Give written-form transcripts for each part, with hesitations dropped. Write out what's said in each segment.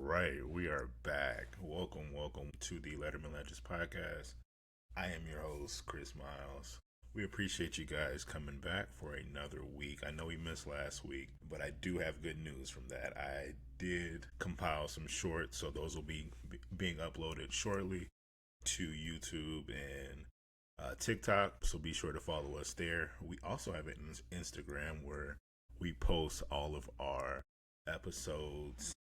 right, we are back. Welcome to the Letterman Legends podcast. I am your host, Chris Myles. We appreciate you guys coming back for another week. I know we missed last week, but I do have good news from that. I did compile some shorts, so those will be being uploaded shortly to YouTube and TikTok, so be sure to follow us there. We also have an Instagram where we post all of our episodes,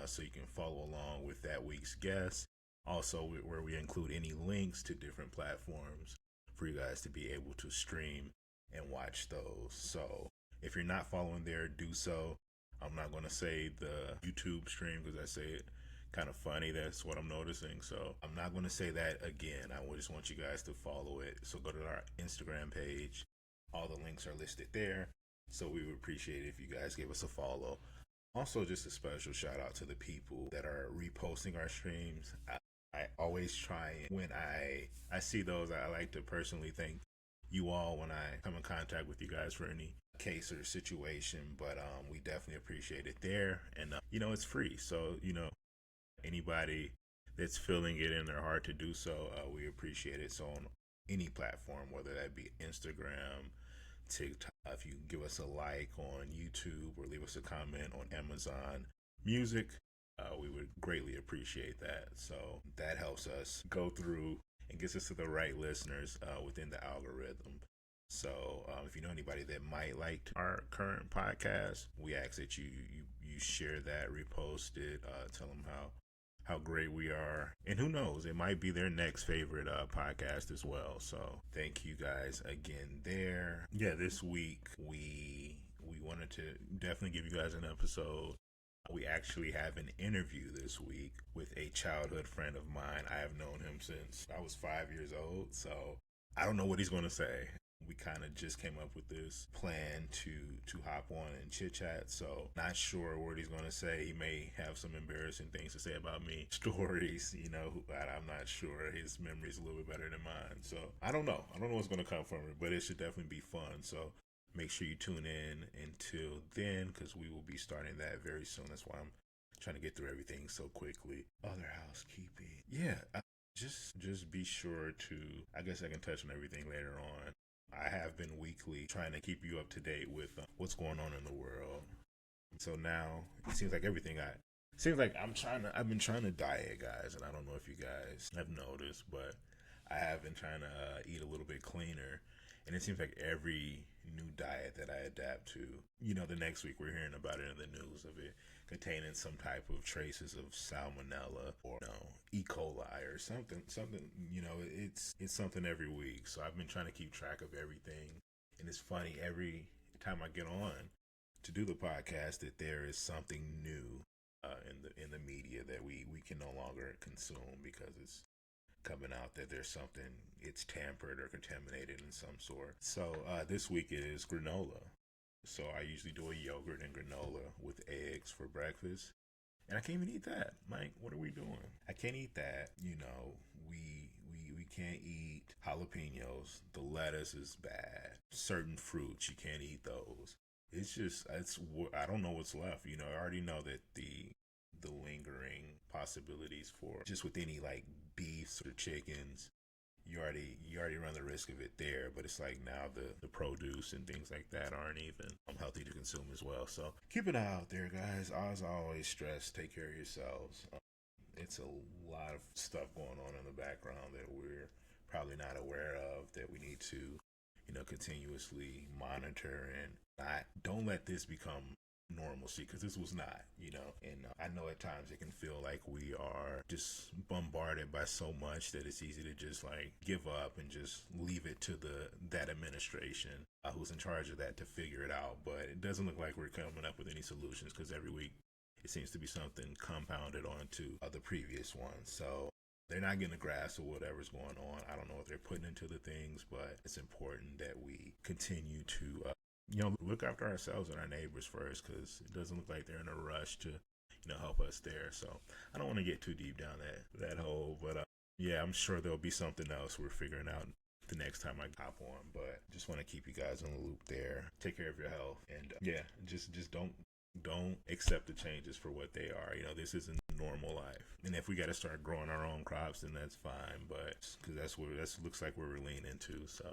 so you can follow along with that week's guest. Also, where we include any links to different platforms for you guys to be able to stream and watch those. So if you're not following there, do so. I'm not going to say the YouTube stream because I say it kind of funny. That's what I'm noticing. So I'm not going to say that again. I just want you guys to follow it. So go to our Instagram page. All the links are listed there. So we would appreciate it if you guys give us a follow. Also, just a special shout out to the people that are reposting our streams. I always try, when I see those, I like to personally thank you all when I come in contact with you guys for any case or situation. But we definitely appreciate it there. And, it's free. So, anybody that's feeling it in their heart to do so, we appreciate it. So on any platform, whether that be Instagram, TikTok, if you give us a like on YouTube or leave us a comment on Amazon Music, we would greatly appreciate that. So that helps us go through and gets us to the right listeners within the algorithm. So if you know anybody that might like our current podcast, we ask that you share that, repost it, tell them how great we are, and who knows, it might be their next favorite podcast as well. So thank you guys again there. Yeah, this week we wanted to definitely give you guys an episode. We actually have an interview this week with a childhood friend of mine. I have known him since I was 5 years old, so I don't know what he's going to say. We kind of just came up with this plan to hop on and chit chat. So not sure what he's going to say. He may have some embarrassing things to say about me, stories, I'm not sure. His memory's a little bit better than mine. So I don't know what's going to come from it, but it should definitely be fun. So make sure you tune in until then, because we will be starting that very soon. That's why I'm trying to get through everything so quickly. Other housekeeping. Yeah. Just be sure to, I guess I can touch on everything later on. I have been weekly trying to keep you up to date with what's going on in the world. So now it seems like I've been trying to diet, guys, and I don't know if you guys have noticed, but I have been trying to eat a little bit cleaner. And it seems like every new diet that I adapt to, the next week we're hearing about it in the news of it containing some type of traces of salmonella or E. coli or something. It's something every week. So I've been trying to keep track of everything. And it's funny, every time I get on to do the podcast, that there is something new in the media that we can no longer consume because it's coming out that there's something, it's tampered or contaminated in some sort. So this week it is granola. So I usually do a yogurt and granola with eggs for breakfast. And I can't even eat that. Mike, what are we doing? I can't eat that. We can't eat jalapenos. The lettuce is bad. Certain fruits, you can't eat those. I don't know what's left. I already know that the lingering possibilities for just with any like beefs or chickens, you already run the risk of it there. But it's like now the produce and things like that aren't even healthy to consume as well. So keep an eye out there, guys. As I always stress, take care of yourselves. It's a lot of stuff going on in the background that we're probably not aware of, that we need to continuously monitor, and don't let this become normalcy, because this was not, and I know at times it can feel like we are just bombarded by so much that it's easy to just like give up and just leave it to that administration who's in charge of that to figure it out. But it doesn't look like we're coming up with any solutions, because every week it seems to be something compounded onto the previous one. So they're not getting a grasp of whatever's going on. I don't know what they're putting into the things, but it's important that we continue to look after ourselves and our neighbors first, because it doesn't look like they're in a rush to, help us there. So I don't want to get too deep down that hole, but yeah, I'm sure there'll be something else we're figuring out the next time I hop on. But just want to keep you guys in the loop there. Take care of your health, and just don't accept the changes for what they are. This isn't normal life. And if we got to start growing our own crops, then that's fine. But because that's looks like where we're leaning into. So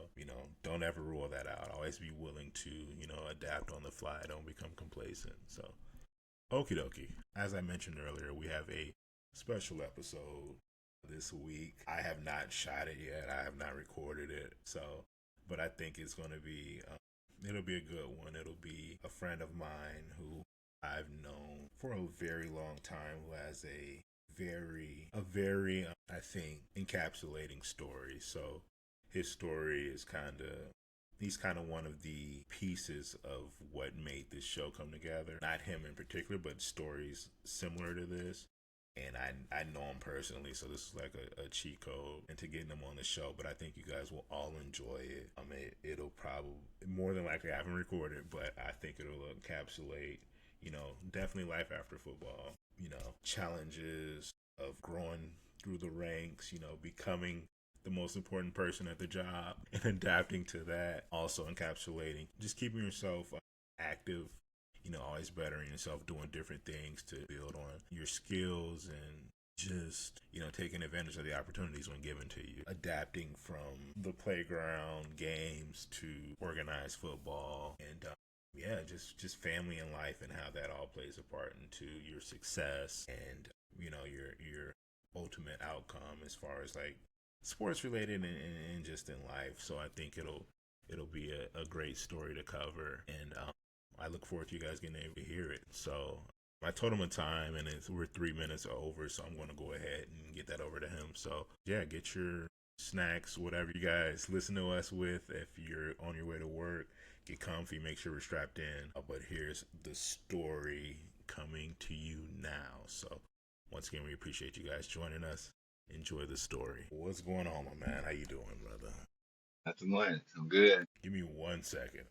don't ever rule that out. Always be willing to adapt on the fly. Don't become complacent. So okie dokie. As I mentioned earlier, we have a special episode this week. I have not shot it yet. I have not recorded it. So, but I think it's going to be. It'll be a good one. It'll be a friend of mine who I've known for a very long time, who has a very I think encapsulating story. So his story is he's kind of one of the pieces of what made this show come together. Not him in particular, but stories similar to this. And I know him personally, so this is like a cheat code into getting him on the show. But I think you guys will all enjoy it. It'll probably, more than likely, I haven't recorded, but I think it'll encapsulate, definitely life after football. Challenges of growing through the ranks, becoming the most important person at the job and adapting to that. Also encapsulating just keeping yourself active, always bettering yourself, doing different things to build on your skills and just, taking advantage of the opportunities when given to you. Adapting from the playground games to organized football and, just family and life and how that all plays a part into your success and, your ultimate outcome as far as like sports related and just in life. So I think it'll be a great story to cover, and I look forward to you guys getting able to hear it. So I told him a time, and we're 3 minutes over, so I'm going to go ahead and get that over to him. So yeah, get your snacks, whatever you guys listen to us with. If you're on your way to work, get comfy, make sure we're strapped in. But here's the story coming to you now. So once again, we appreciate you guys joining us. Enjoy the story. What's going on, my man? How you doing, brother? Nothing much. I'm good. Give me 1 second.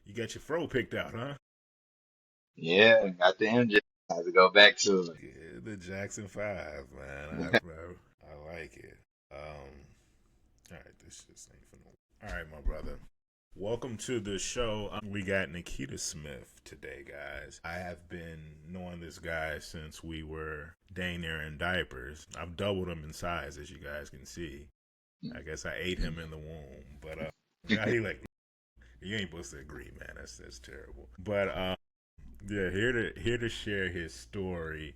You got your fro picked out, huh? Yeah, got the MJ. Have to go back to it. Yeah, the Jackson 5, man. I like it. All right, this just ain't for no. All right, my brother. Welcome to the show. We got Nikita Smith today, guys. I have been knowing this guy since we were dang near in diapers. I've doubled him in size, as you guys can see. I guess I ate him in the womb, but now he like you ain't supposed to agree, man. That's terrible. But yeah, here to share his story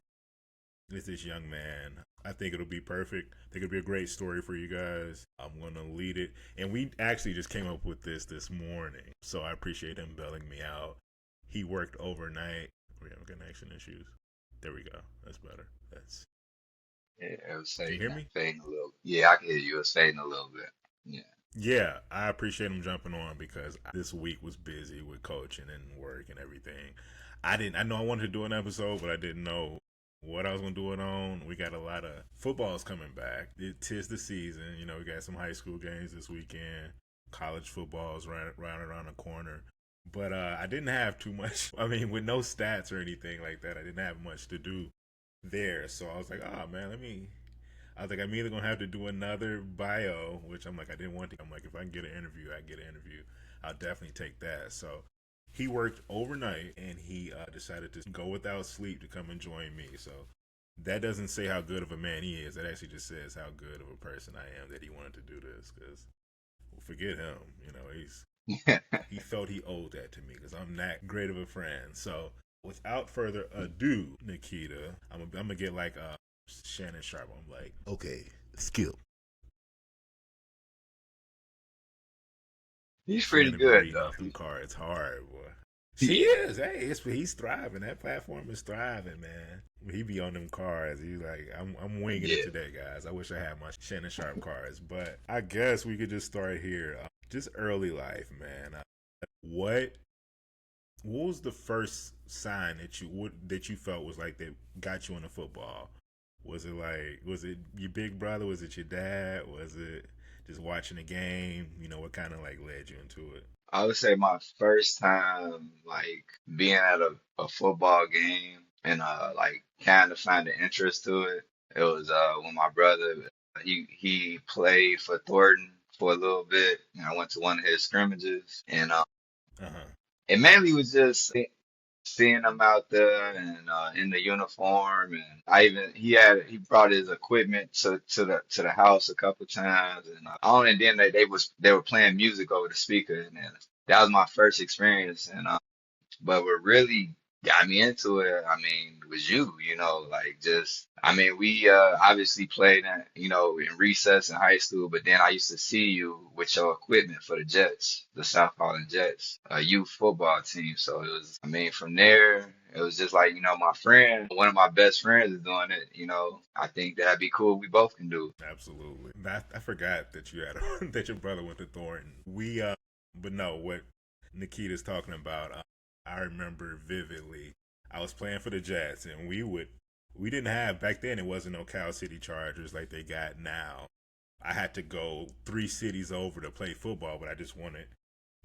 is this young man. I think it'll be perfect. I think it'll be a great story for you guys. I'm gonna lead it, and we actually just came up with this morning, so I appreciate him bailing me out. He worked overnight. We have connection issues. There we go. That's better. That's. Yeah, it was Can you hear me? fading a little. Yeah, I can hear you. It was fading a little bit. Yeah. Yeah, I appreciate him jumping on because this week was busy with coaching and work and everything. I know I wanted to do an episode, but I didn't know what I was going to do it on. We got a lot of footballs coming back. Tis the season. We got some high school games this weekend. College football is right around the corner. But I didn't have too much. I mean, with no stats or anything like that, I didn't have much to do there. So I was like, oh, man, I was like, I'm either going to have to do another bio, which I'm like, I didn't want to. I'm like, if I can get an interview, I get an interview. I'll definitely take that. So he worked overnight, and he decided to go without sleep to come and join me. So that doesn't say how good of a man he is. That actually just says how good of a person I am that he wanted to do this. Because forget him, he felt he owed that to me because I'm that great of a friend. So without further ado, Nikita, I'm gonna get like Shannon Sharp. I'm like, okay, skip. He's pretty Shannon be good reading though. off them cards hard, boy. He Yeah. is. Hey, he's thriving. That platform is thriving, man. He be on them cards. He's like, I'm winging it Yeah. today, guys. I wish I had my Shannon Sharp cards, but I guess we could just start here. Just early life, man. What was the first sign that you felt was like that got you into football? Was it your big brother? Was it your dad? Was it just watching a game? What kind of like led you into it? I would say my first time like being at a football game and like kind of finding interest to it. It was when my brother he played for Thornton for a little bit, and I went to one of his scrimmages, and Uh huh. it mainly was just seeing him out there and in the uniform, and he brought his equipment to the house a couple times, and and then they were playing music over the speaker, and then that was my first experience, and but what really got me into it, I mean, was like just, I mean, we obviously played in recess in high school, but then I used to see you with your equipment for the Jets, the South Holland Jets, a youth football team. So it was, I mean, from there, it was just like, my friend, one of my best friends is doing it, I think that'd be cool. We both can do. Absolutely. I forgot that you had that your brother went to Thornton. But no, what Nikita's talking about, I remember vividly. I was playing for the Jets, and we didn't have back then. It wasn't no Cal City Chargers like they got now. I had to go 3 cities over to play football, but I just wanted,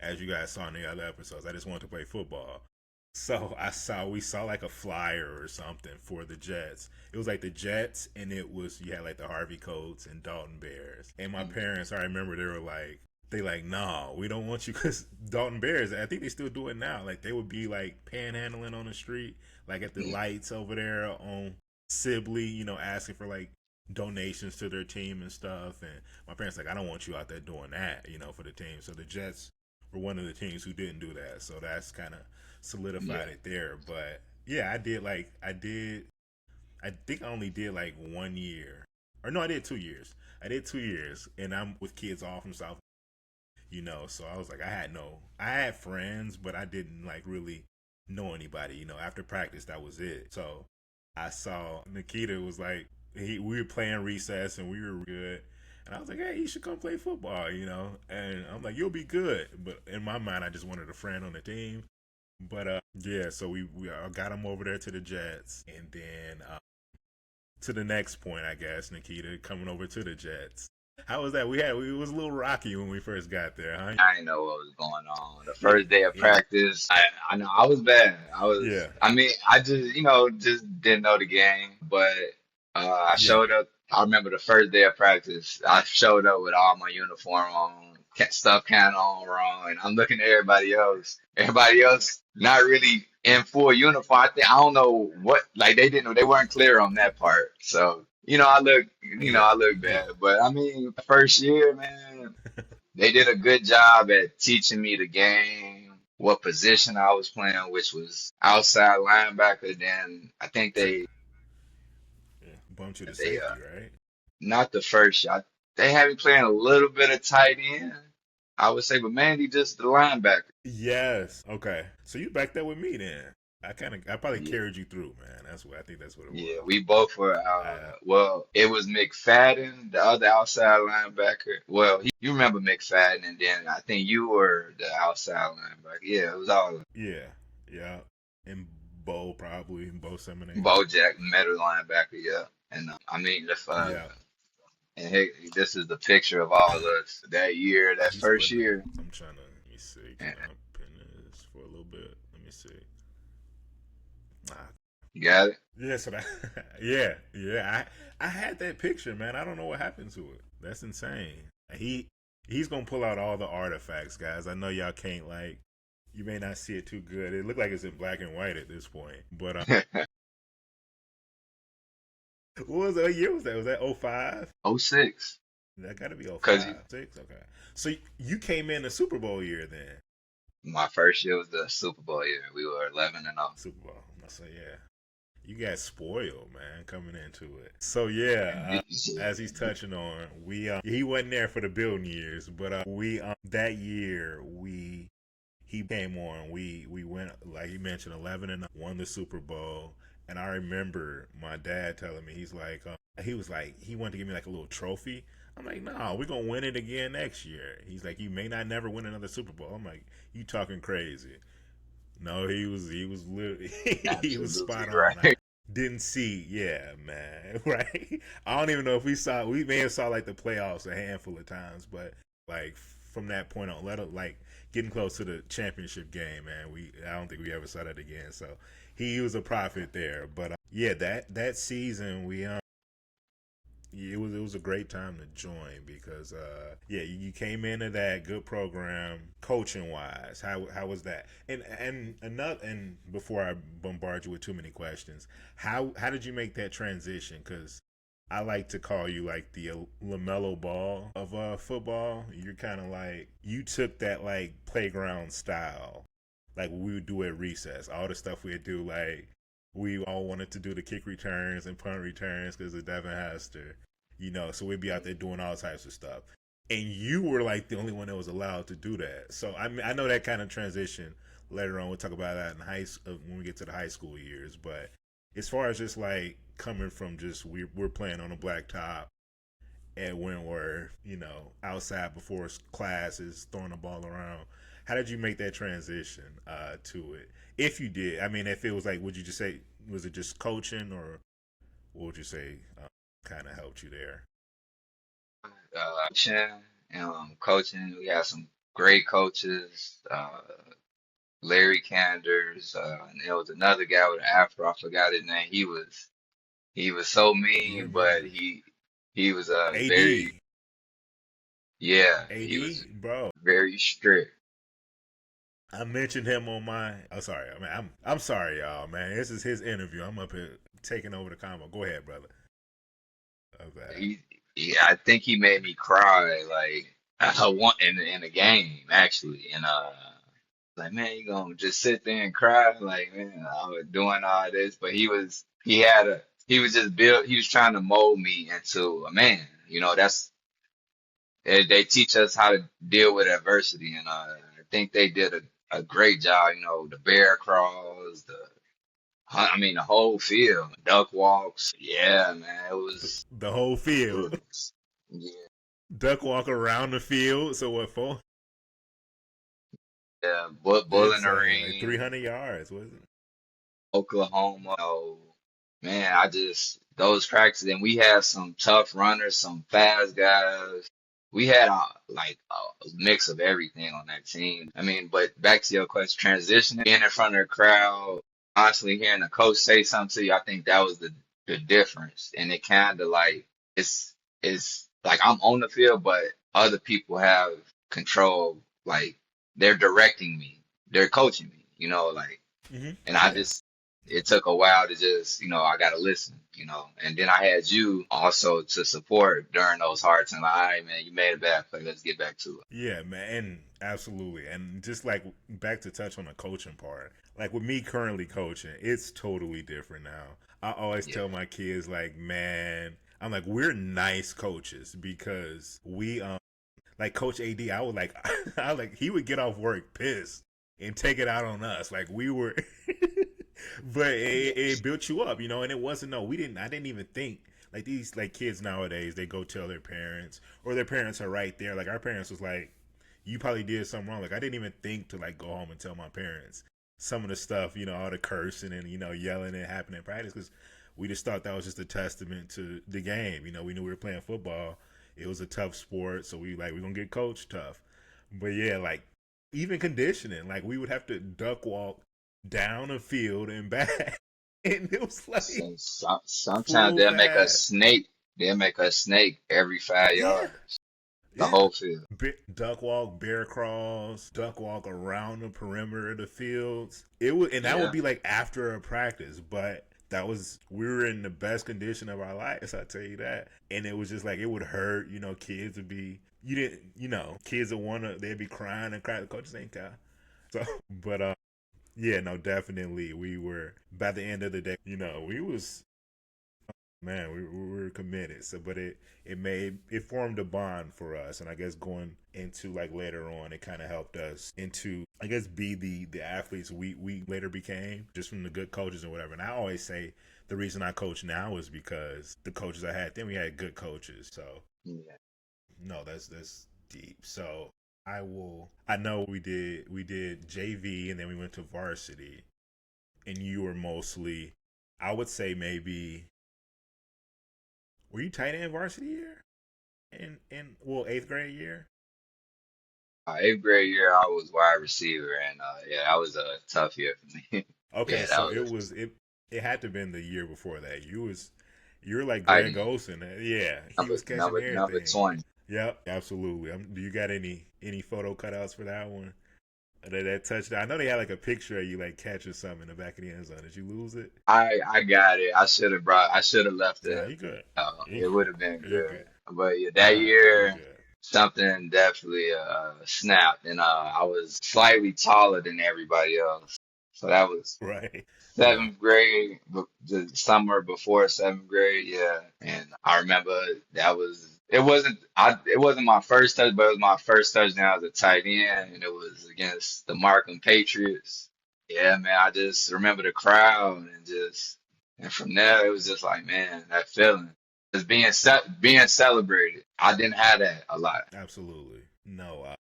as you guys saw in the other episodes, I just wanted to play football. So we saw like a flyer or something for the Jets. It was like the Jets, and you had like the Harvey Coats and Dalton Bears. And my parents, I remember they like, no, we don't want you, because Dalton Bears, I think they still do it now. Like they would be like panhandling on the street, like at the lights over there on Sibley, asking for like donations to their team and stuff. And my parents like, I don't want you out there doing that, for the team. So the Jets were one of the teams who didn't do that. So that's kind of solidified it there. But yeah, I think I only did like 1 year. Or no, I did 2 years. I did 2 years, and I'm with kids all from South. So I was like, I had friends, but I didn't like really know anybody. After practice, that was it. So I saw Nikita was like, we were playing recess and we were good. And I was like, hey, you should come play football. And I'm like, you'll be good. But in my mind, I just wanted a friend on the team. But yeah, so we got him over there to the Jets. And then to the next point, I guess, Nikita coming over to the Jets. How was that? It was a little rocky when we first got there, huh? I didn't know what was going on. The Yeah, first day of yeah, practice, I know I was bad. yeah, I mean, I just didn't know the game, but I yeah. showed up. I remember the first day of practice, I showed up with all my uniform on, stuff kind of on wrong, and I'm looking at everybody else not really in full uniform. I don't know what, like they weren't clear on that part. So, Yeah, I look yeah. bad, but I mean, first year, man. They did a good job at teaching me the game, what position I was playing, which was outside linebacker. Then I think So yeah, bumped you to they safety, right? not the first shot. They had me playing a little bit of tight end, I would say, but mainly just the linebacker. Yes. Okay. So you back there with me then. I probably Yeah, carried you through, man. I think that's what it yeah, was. we both were. Well, it was McFadden, the other outside linebacker. Well, you remember McFadden, and then I think you were the outside linebacker. Yeah, it was all Yeah, yeah. And Bo Seminade. Bojack, middle linebacker. Yeah, and I mean, if Yeah. and hey, this is the picture of all of us that year, that You first splitting it. year. I'm trying to. Let me see. Can And I pin this for a little bit? Let me see. Ah, you got it? yeah. So that. Yeah, yeah. I had that picture, man. I don't know what happened to it. That's insane. He's gonna pull out all the artifacts, guys. I know y'all can't like. You may not see it too good. It looked like it's in black and white at this point. But what year was that? Was that '05? Oh six. That got to be Because '05, '06. Okay. So you came in the Super Bowl year then. my first year was the Super Bowl year. We were 11 and 0. Super Bowl. I say yeah. You got spoiled, man, coming into it. So yeah, as he's touching on, we he wasn't there for the building years, but we that year he came on. We went, like he mentioned, 11 and won the Super Bowl. And I remember my dad telling me, he was like, he wanted to give me like a little trophy. I'm like, no, we're gonna win it again next year. He's like, you may not never win another Super Bowl. I'm like, you talking crazy? No, he was literally he was Absolutely spot on. I right. didn't see, yeah, man, right? I don't even know if we may have saw like the playoffs a handful of times, but like from that point on, let it like getting close to the championship game, man. I don't think we ever saw that again. So he was a prophet there, but yeah, that season it was a great time to join because yeah, you came into that good program coaching wise. How was that? And before I bombard you with too many questions, how did you make that transition? Because I like to call you like the LaMelo Ball of football. You're kind of like you took that like playground style, like we would do at recess. All the stuff we'd do, like we all wanted to do the kick returns and punt returns because of Devin Hester, So we'd be out there doing all types of stuff, and you were like the only one that was allowed to do that. So I mean, I know that kind of transition. Later on, we'll talk about that in when we get to the high school years, but as far as just like coming from just we're playing on a black top at Wentworth, outside before classes, throwing the ball around. How did you make that transition to it? If you did, I mean, if it was like, would you just say, was it just coaching, or what would you say kind of helped you there? Coaching, coaching. We had some great coaches. Larry Canders, and there was another guy with an afro. I forgot his name. He was so Yeah, mean, but man. he was very, AD, yeah, he was AD, bro. very strict. I mentioned him on my. Oh, sorry. I mean, I'm sorry, y'all, man. This is his interview. I'm up here taking over the convo. Go ahead, brother. Of that. He, I think he made me cry like I want in a game actually, and like man, you gonna just sit there and cry like man, I was doing all this, but he was just built. He was trying to mold me into a man. That's they teach us how to deal with adversity, and I think they did a great job. The bear crawls, I mean, the whole field, duck walks. Yeah, man, The whole it field. was, yeah, Duck walk around the field. So what for? yeah, Bowling It's like Green, 300 yards, was it? Oklahoma. Man, those practices, and we had some tough runners, some fast guys. We had like a mix of everything on that team. I mean, but back to your question, transitioning, being in front of the crowd, constantly hearing the coach say something to you, I think that was the difference. And it kind of like it's it's like I'm on the field, but other people have control. Like they're directing me, they're coaching me. Like and I Yeah. just it took a while to just, I gotta listen, and then I had you also to support during those hard times. Like, all right, man, you made a bad play. Let's get back to it. Yeah, man, and absolutely. And just like back to touch on the coaching part, like with me currently coaching, it's totally different now. I always Yeah. tell my kids, like, man, I'm like, we're nice coaches because like Coach AD, I would like, I like, he would get off work pissed and take it out on us. Like we were, but it built you up, and it wasn't, no, I didn't even think like these like kids nowadays, they go tell their parents or their parents are right there. Like our parents was like, you probably did something wrong. Like I didn't even think to like go home and tell my parents some of the stuff, all the cursing and yelling and happening in practice because we just thought that was just a testament to the game. We knew we were playing football. It was a tough sport, so we're gonna get coached tough. But yeah, like even conditioning, like we would have to duck walk down a field and back, and it was like Sometimes full they'll make us fast. snake. They'll make us snake every five Yeah, yards, the yeah. whole field. Duck walk, bear crawls, duck walk around the perimeter of the fields. And that would Yeah. be like after a practice, but we were in the best condition of our lives, I tell you that. And it was just like it would hurt, kids would be you didn't, kids would they'd be crying and crying. The coaches ain't care. So, but yeah, no, definitely we were by the end of the day, we was man, we were committed. So, but it formed a bond for us, and I guess going into like later on, it kind of helped us into I guess be the athletes we later became just from the good coaches and whatever. And I always say the reason I coach now is because the coaches I had then we had good coaches. So Yeah. no, that's deep. So I know we did JV and then we went to varsity, and you were mostly I would say maybe were you tight end varsity year? In well, eighth grade year? Eighth grade year, I was wide receiver, and yeah, that was a tough year for me. Okay, Yeah, that so was. it had to have been the year before that. You're like Tight Greg end, Olson. Yeah, he number was catching number everything. 20. Yep, absolutely. Do you got any photo cutouts for that one? That touchdown. I know they had like a picture of you like catching something in the back of the end zone. Did you lose it? I got it. I should have left Nah, it. you good. You, It would have been you're good. good. But yeah, that You're year good. something definitely snapped, and I was slightly taller than everybody else. So that was Right. Yeah. seventh grade, the summer before seventh grade, yeah. And I remember it wasn't my first touch, but it was my first touchdown as a tight end, and it was against the Markham Patriots. Yeah, man, I just remember the crowd and from there it was just like, man, that feeling. Just being celebrated. I didn't have that a lot. Absolutely. No.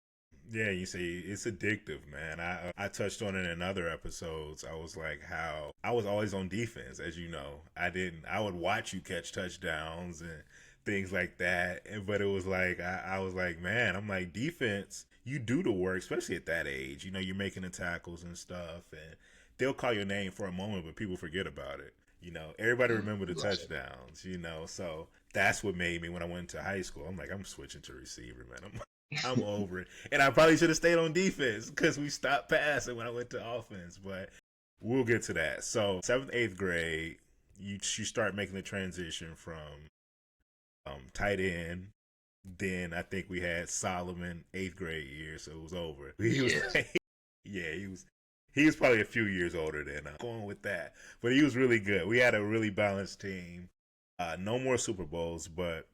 Yeah, you see, it's addictive, man. I touched on it in other episodes. I was like, how I was always on defense, as you know. I would watch you catch touchdowns and things like that. But it was like, I was like, man, I'm like, defense, you do the work, especially at that age. You know, you're making the tackles and stuff, and they'll call your name for a moment, but people forget about it. You know, everybody remember the Right. touchdowns. You know, so that's what made me when I went to high school. I'm like, I'm switching to receiver, man. I'm over it. And I probably should have stayed on defense because we stopped passing when I went to offense. But we'll get to that. So seventh, eighth grade, you start making the transition from tight end. Then I think we had Solomon eighth grade year, so it was over. He was Yeah. like, yeah, he was probably a few years older than going with that, but he was really good. We had a really balanced team. No more Super Bowls, but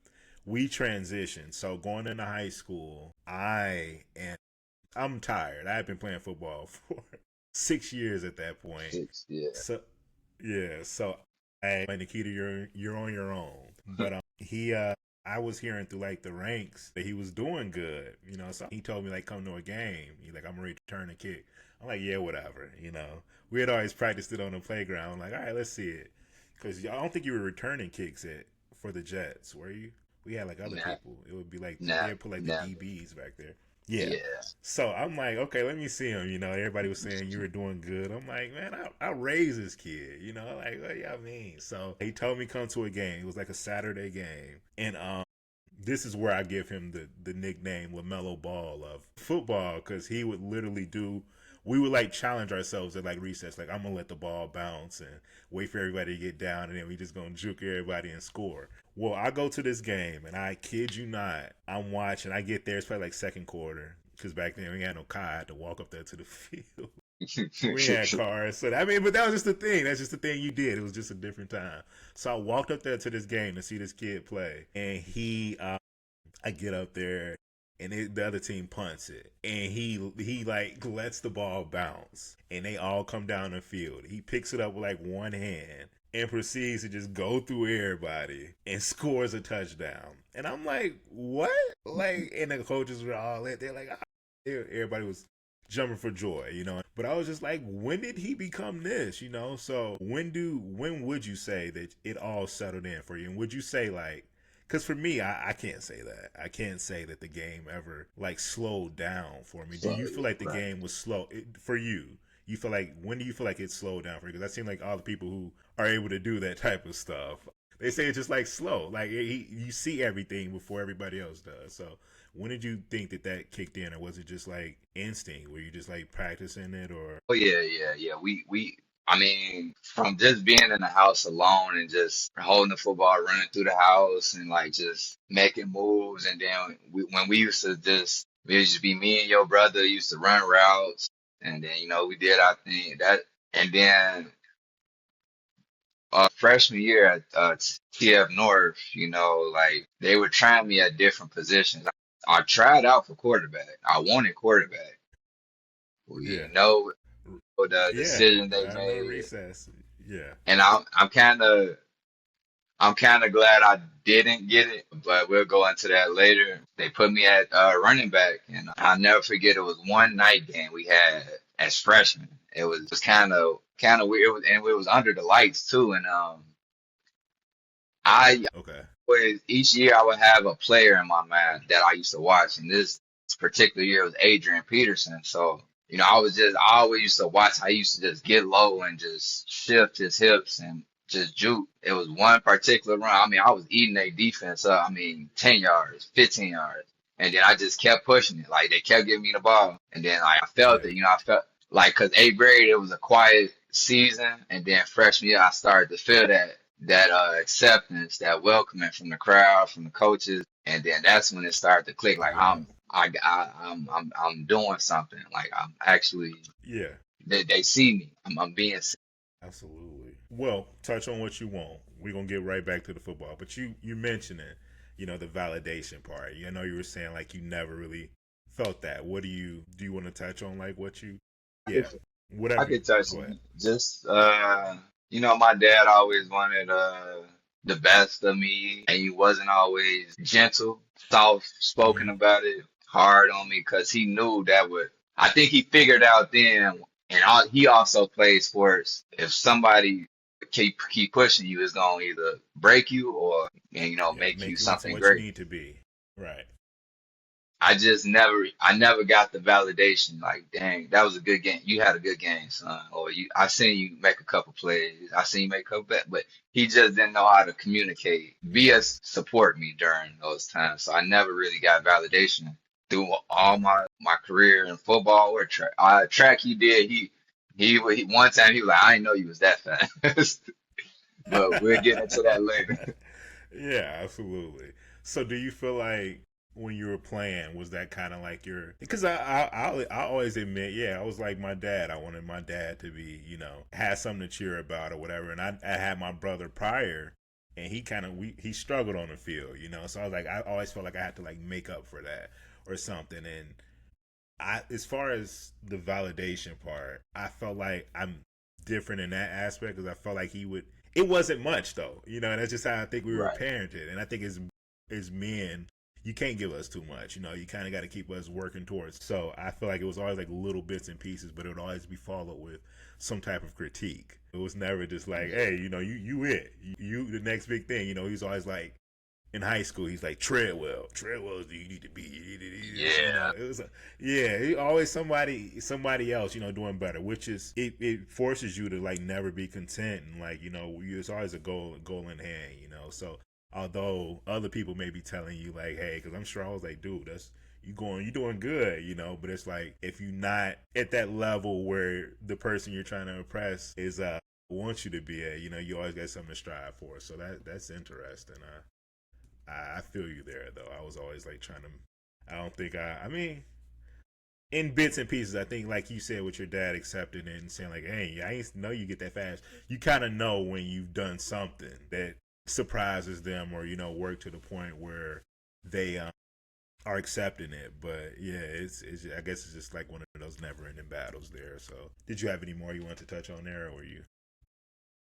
we transitioned. So going into high school, I'm tired. I had been playing football for 6 years at that point. Six, yeah. So yeah, so Nikita, you're on your own. But I was hearing through like the ranks that he was doing good. You know, so he told me like come to a game. He's like, I'm ready to turn a kick. I'm like, yeah, whatever. You know, we had always practiced it on the playground. I'm like, all right, let's see it. Because I don't think you were returning kicks for the Jets, were you? We had like other Nah, people. It would be like nah, they'd put like the never. DBs back there. Yeah. Yeah. So I'm like, okay, let me see him. You know, everybody was saying you were doing good. I'm like, man, I'll raise this kid. You know, like, what y'all mean? So he told me come to a game. It was like a Saturday game. And this is where I give him the nickname LaMelo Ball of football because he would literally we would like challenge ourselves at like recess. Like, I'm going to let the ball bounce and wait for everybody to get down. And then we just going to juke everybody and score. Well, I go to this game, and I kid you not, I'm watching. I get there, it's probably like second quarter, because back then we had no car. I had to walk up there to the field. We had cars, so I mean, but that was just the thing. That's just the thing you did. It was just a different time. So I walked up there to this game to see this kid play, and I get up there, and the other team punts it, and he like lets the ball bounce, and they all come down the field. He picks it up with like one hand and proceeds to just go through everybody and scores a touchdown. And I'm like, what? Like, and the coaches were all they're like, ah. Everybody was jumping for joy, you know. But I was just like, when did he become this, you know? So when would you say that it all settled in for you? And would you say like, because for me, I can't say that. I can't say that the game ever like slowed down for me. Do So you feel like the right. game was slow for you? You feel like when do you feel like it slowed down for you? Because I seem like all the people who are able to do that type of stuff, they say it's just like slow. Like you see everything before everybody else does. So when did you think that kicked in, or was it just like instinct? Were you just like practicing it, or Oh yeah, yeah, yeah. I mean, from just being in the house alone and just holding the football, running through the house, and like just making moves, and then when we used to just it used to be me and your brother used to run routes, and then we did our thing and then freshman year at TF North, like they were trying me at different positions. I tried out for quarterback. I wanted quarterback. Well, yeah, the yeah? decision they I remember made, recess. Yeah, and I'm kind of glad I didn't get it, but we'll go into that later. They put me at running back, and I'll never forget. It was one night game we had as freshmen. It was kind of weird, and it was under the lights too. And I okay, was each year I would have a player in my mind that I used to watch, and this particular year was Adrian Peterson. So I always used to watch how he used to just get low and just shift his hips, and just juke. It was one particular run. I mean, I was eating their defense up. I mean, 10 yards, 15 yards. And then I just kept pushing it. Like they kept giving me the ball. And then like I felt Yeah. it, I felt like cause eighth grade it was a quiet season. And then freshman year I started to feel that acceptance, that welcoming from the crowd, from the coaches. And then that's when it started to click. Like Yeah. I'm doing something. Like I'm actually Yeah. they see me. I'm being seen. Absolutely. Well, touch on what you want. We're gonna get right back to the football. But you mentioned it, the validation part. You know, you were saying like you never really felt that. What do you want to touch on like what you yeah. I Whatever. could touch Go on ahead. it. Just my dad always wanted the best of me, and he wasn't always gentle, soft spoken Hmm. about it, hard on me, because he knew that would. I think he figured out then, and he also played sports. If somebody keep pushing you, it's gonna either break you or Yeah. make you Make you into something what you great. need to be. Right. I never got the validation. Like, dang, that was a good game. You had a good game, son. Or I seen you make a couple plays. I seen you make a couple bets, but he just didn't know how to communicate, Yeah. support me during those times. So I never really got validation through all Yeah. my career in football or track. Track he did. He one time he was like, I didn't know you was that fast. But we'll get into that later. Yeah, absolutely. So, do you feel like when you were playing, was that kind of like your? Because I always admit, yeah, I was like my dad. I wanted my dad to be, had something to cheer about or whatever. And I had my brother prior, and he kind of he struggled on the field, So I was like, I always felt like I had to like make up for that or something. And as far as the validation part, I felt like I'm different in that aspect because I felt like he would. It wasn't much though, and that's just how I think we were Right. parented. And I think as men, you can't give us too much. You kind of got to keep us working towards. So I feel like it was always like little bits and pieces, but it would always be followed with some type of critique. It was never just like, Yeah. hey, you it, you the next big thing. He's always like in high school, he's like Treadwell. Do you need to be? You need to do this. Yeah. It was yeah. He always somebody else, doing better. Which is it forces you to like never be content and like it's always a goal in hand. So although other people may be telling you like, hey, because I'm sure I was like, dude, that's you doing good, But it's like if you're not at that level where the person you're trying to impress is wants you to be at, you always got something to strive for. So that's interesting. I feel you there though. I was always like trying to. I don't think I. I mean, in bits and pieces, I think like you said with your dad accepting it and saying like, "Hey, I ain't know you get that fast." You kind of know when you've done something that surprises them, or work to the point where they are accepting it. But yeah, it's I guess it's just like one of those never-ending battles there. So, did you have any more you want to touch on there, or were you?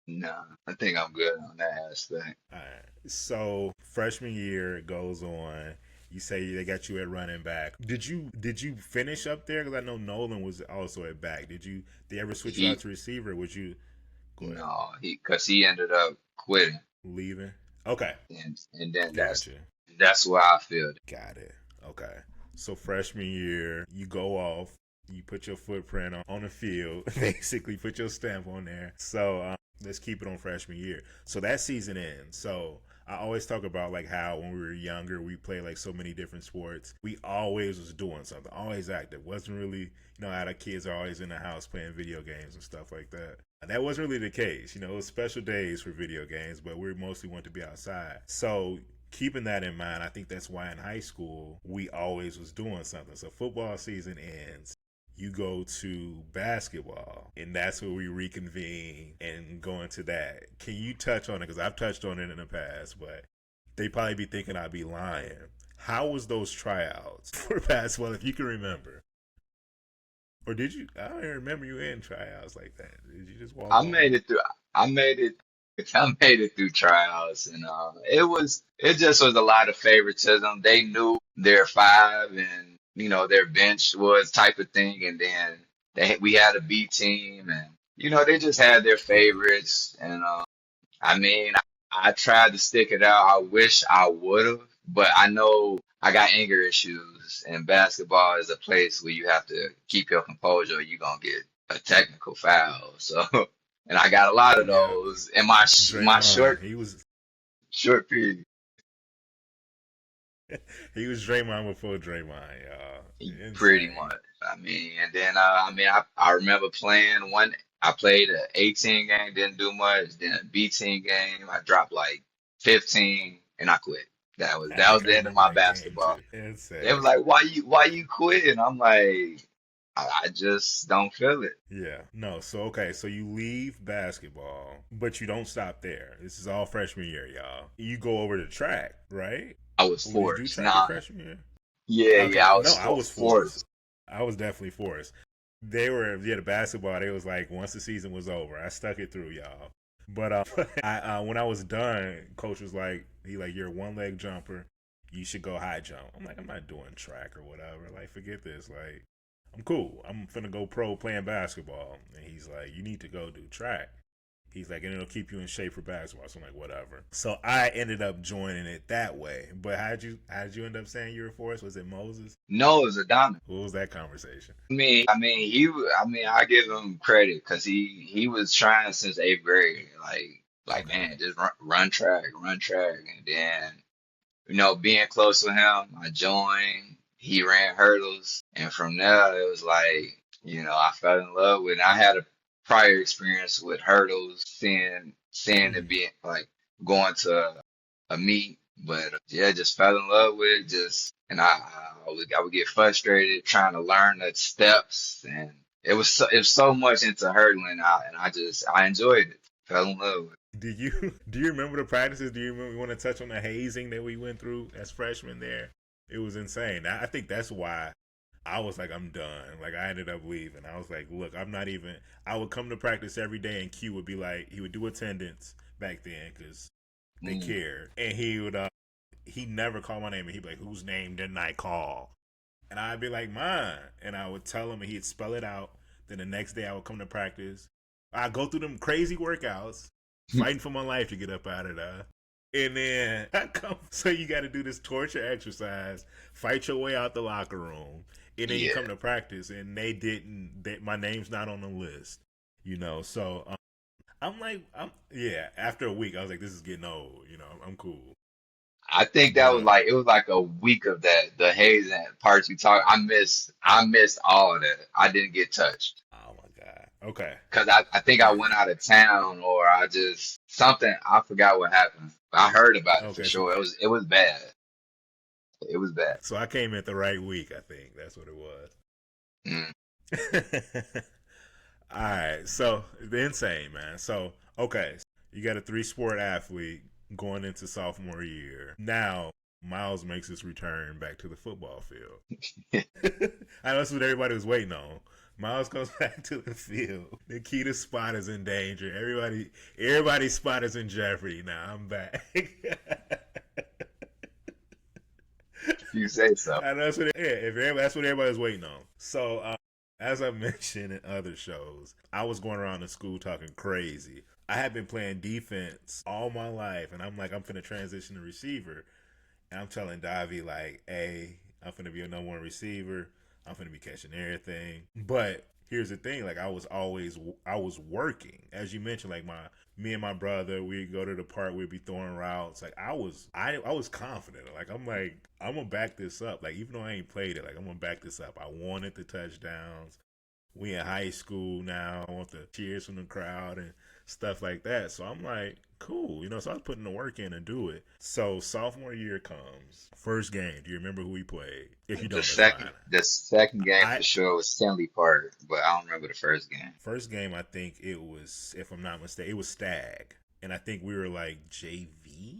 No, I think I'm good on that aspect. All right. So freshman year goes on. You say they got you at running back. Did you finish up there? Because I know Nolan was also at back. Did they ever switch you out He to receiver? Or would you go ahead no, because he ended up quitting, leaving? Okay, and then gotcha. that's where I feel. Got it. Okay. So freshman year, you go off. You put your footprint on the field. Basically, put your stamp on there. So let's keep it on freshman year. So that season ends. So I always talk about like how when we were younger, we played like so many different sports. We always was doing something, always active. Wasn't really, how the kids are always in the house playing video games and stuff like that. And that wasn't really the case. It was special days for video games, but we mostly wanted to be outside. So keeping that in mind, I think that's why in high school we always was doing something. So football season ends, you go to basketball, and that's where we reconvene and go into that. Can you touch on it? Because I've touched on it in the past, but they probably be thinking I'd be lying. How was those tryouts for basketball, if you can remember? Or did you? I don't even remember you in tryouts like that. Did you just walk I on? made it through. I made it. I made it through tryouts, and it just was a lot of favoritism. They knew their five, and their bench was type of thing, and then we had a B team, and they just had their Yeah. favorites, and I mean, I tried to stick it out. I wish I would have, but I know I got anger issues, and basketball is a place where you have to keep your composure or you're gonna get a technical foul. So and I got a lot of Yeah, those in my Draymond. short period. He was Draymond before Draymond, y'all. Pretty Insane. much. I mean, and then I remember playing one. I played an 18 game, didn't do much. Then a B-team game, I dropped like 15, and I quit. I That was think I the end of remember my that game basketball. too. They was Insane. like, why you quit? And I'm like, I just don't feel it. Yeah. No, so okay, so you leave basketball, but you don't stop there. This is all freshman year, y'all. You go over to track, right? I was Or did you do forced. track your Nah, freshman year? yeah, Okay. I No, was I was forced. forced. I was definitely forced. They were the basketball. They was like once the season was over, I stuck it through, y'all. But I when I was done, coach was like, you're a one leg jumper. You should go high jump. I'm like, I'm not doing track or whatever. Like, forget this. Like, I'm cool. I'm finna go pro playing basketball. And he's like, you need to go do track. He's like, and it'll keep you in shape for basketball. So I'm like, whatever. So I ended up joining it that way. But how'd you end up saying you were forced? Was it Moses? No, it was Adonis. What was that conversation? I give him credit because he was trying since eighth grade. Like Okay. man, just run track, and then being close with him, I joined. He ran hurdles, and from there it was like I fell in love with. I had a prior experience with hurdles, seeing it Mm. being like going to a meet, but yeah, just fell in love with it. And I would get frustrated trying to learn the steps, and it was so much into hurdling, I enjoyed it, fell in love with it. Do you remember the practices? Do you want to touch on the hazing that we went through as freshmen there? It was insane. I think that's why I was like, I'm done. Like, I ended up leaving. I was like, look, I'm not even. I would come to practice every day, and Q would be like, he would do attendance back then because they Mm, cared, and he never called my name, and he'd be like, whose name didn't I call? And I'd be like, mine, and I would tell him, and he'd spell it out. Then the next day, I would come to practice. I'd go through them crazy workouts, fighting for my life to get up out of there. And then I come, so you got to do this torture exercise, fight your way out the locker room, and then you yeah. come to practice, and my name's not on the list, So I'm like, yeah. After a week, I was like, this is getting old, I'm cool, I think that but was like it was like a week of that, the hazing parts you talk. I missed all of that. I didn't get touched oh my god, okay, because I think I went out of town or I just something. I forgot what happened. I heard about it for okay, so sure. It was bad. It was bad. so I came at the right week, I think that's what it was. Mm. All right, so the insane man. So okay, you got a three-sport athlete going into sophomore year. Now Miles makes his return back to the football field. I know that's what everybody was waiting on. Miles comes back to the field. Nikita's spot is in danger. Everybody's spot is in jeopardy. Now I'm back. You say so. And that's what everybody was waiting on. So, as I mentioned in other shows, I was going around the school talking crazy. I had been playing defense all my life, and I'm like, I'm finna transition to receiver. And I'm telling Davi, like, hey, I'm finna be a number one receiver. I'm finna be catching everything. But here's the thing, like, I was working. As you mentioned, like, me and my brother, we'd go to the park, we'd be throwing routes. Like, I was confident. Like, I'm gonna back this up. Like, even though I ain't played it, like, I'm gonna back this up. I wanted the touchdowns. We in high school now. I want the cheers from the crowd and stuff like that. So I'm like, cool, So I was putting the work in and do it. So sophomore year comes, first game. Do you remember who we played? If you The don't, that's second fine. the second game I for sure was Stanley Park, but I don't remember the first game. First game, I think it was, if I'm not mistaken, it was Stag, and I think we were like JV.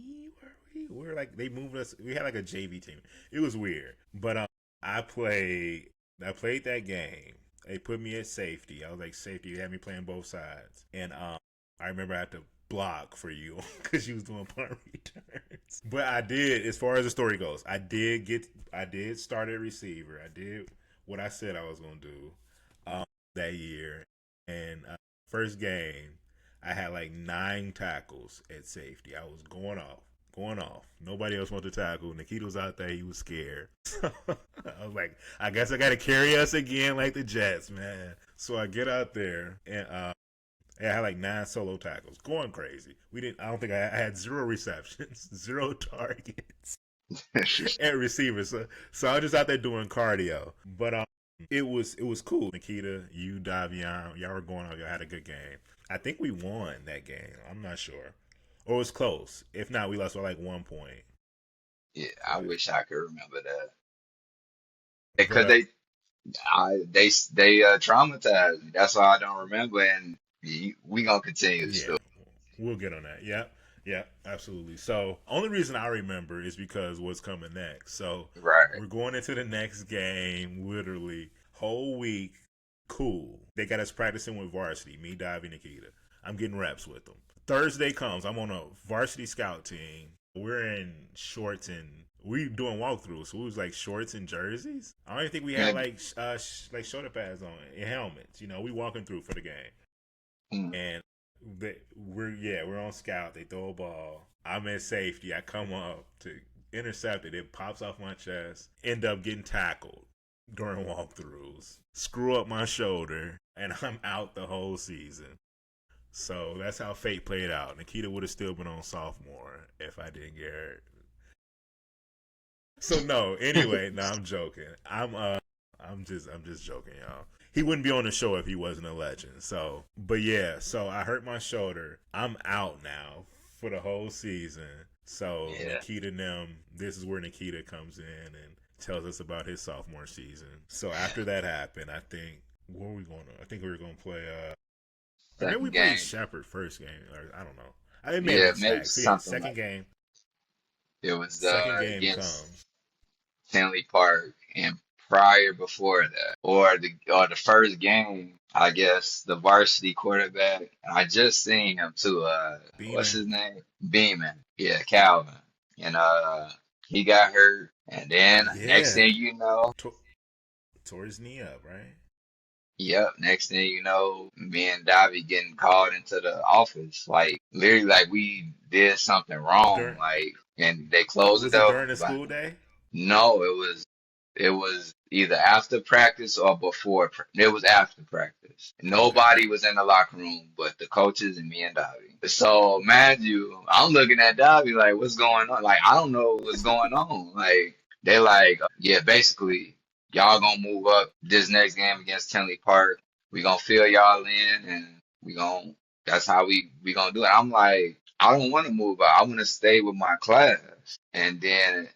We were like they moved us. We had like a JV team. It was weird, but I played. I played that game. They put me at safety. I was like safety. They had me playing both sides, and I remember I had to block for you because you was doing punt returns. But I did, as far as the story goes, I did start at receiver. I did what I said I was gonna do that year, and first game, I had like 9 tackles at safety. I was going off. Going off. Nobody else wanted to tackle. Nikita was out there. He was scared. So I was like, I guess I got to carry us again like the Jets, man. So I get out there, and Yeah, I had like 9 solo tackles, going crazy. We didn't. I don't think I had 0 receptions, 0 targets at receivers. So I was just out there doing cardio. But it was cool. Nikita, you, Davion, y'all were going out. Y'all had a good game. I think we won that game. I'm not sure, or it was close. If not, we lost by like 1 point. Yeah, I But wish I could remember that but because they traumatized me. That's why I don't remember, and we gonna continue the yeah, story. we'll get on that. Yep, yep, absolutely. So only reason I remember is because what's coming next. So Right. we're going into the next game. Literally whole week. Cool. They got us practicing with varsity. Me, Davy, Nikita. I'm getting reps with them. Thursday comes. I'm on a varsity scout team. We're in shorts and we doing walkthroughs. So it was like shorts and jerseys. I don't even think we had And, like shoulder pads on and helmets. We walking through for the game. mm, And we're on scout. They throw a ball. I'm in safety. I come up to intercept it. It pops off my chest. End up getting tackled during walkthroughs. Screw up my shoulder, and I'm out the whole season. So that's how fate played out. Nikita would have still been on sophomore if I didn't get hurt. So no, anyway, no, I'm joking. I'm just joking, y'all. He wouldn't be on the show if he wasn't a legend. So, but yeah, so I hurt my shoulder. I'm out now for the whole season. So yeah, Nikita and them, this is where Nikita comes in and tells us about his sophomore season. So after that happened, I think what were we going to? I think we were going to play. Or maybe we second played game. Shepherd first game, or I don't know. It may have Yeah, been maybe stacked. So yeah, something second like game. it was Second game against comes. Tinley Park and prior before that, or the first game, I guess the varsity quarterback. And I just seen him too. What's Beeman. his name? Beeman. Yeah, Calvin. And he got hurt. And then next Yeah. thing you know, To- tore his knee up, right? yep, next thing you know, me and Davi getting called into the office, like literally like we did something wrong, During like and they closed the Was it door. during the But school day? no, it was either after practice or before. It was after practice. Okay. Nobody was in the locker room but the coaches and me and Davi. So, mind you, I'm looking at Davi like, what's going on? Like, I don't know what's going on. Like, they like, yeah, basically, y'all gonna move up this next game against Tinley Park. We gonna fill y'all in, and we gonna. That's how we gonna do it. I'm like, I don't want to move up. I want to stay with my class. And then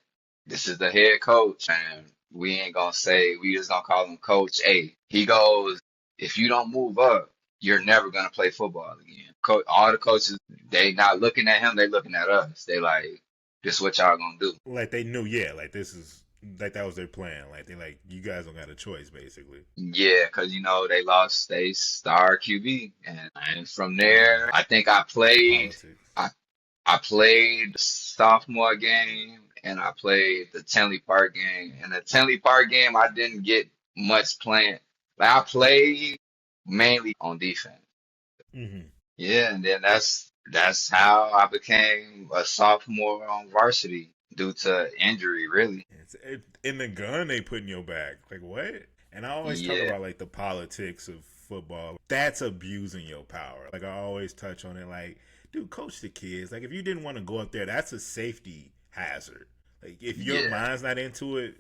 this is the head coach, and we ain't gonna say, we just gonna call him Coach A. He goes, if you don't move up, you're never gonna play football again. All the coaches, they not looking at him, they looking at us. They like, this what y'all gonna do. Like they knew, yeah, like this is like that was their plan. Like they like you guys don't got a choice basically. Yeah, because they lost their star QB, and from Mm. there, I think I played. Politics. I I played the sophomore game and I played the Tinley Park game. And the Tinley Park game, I didn't get much playing. Like I played mainly on defense. Mm-hmm. Yeah, and then that's how I became a sophomore on varsity due to injury, really. In the gun they put in your back. Like what? And I always talk Yeah, about like the politics of football. That's abusing your power. Like I always touch on it. Like, dude, coach the kids. Like if you didn't want to go up there, that's a safety hazard. Like if your yeah, mind's not into it,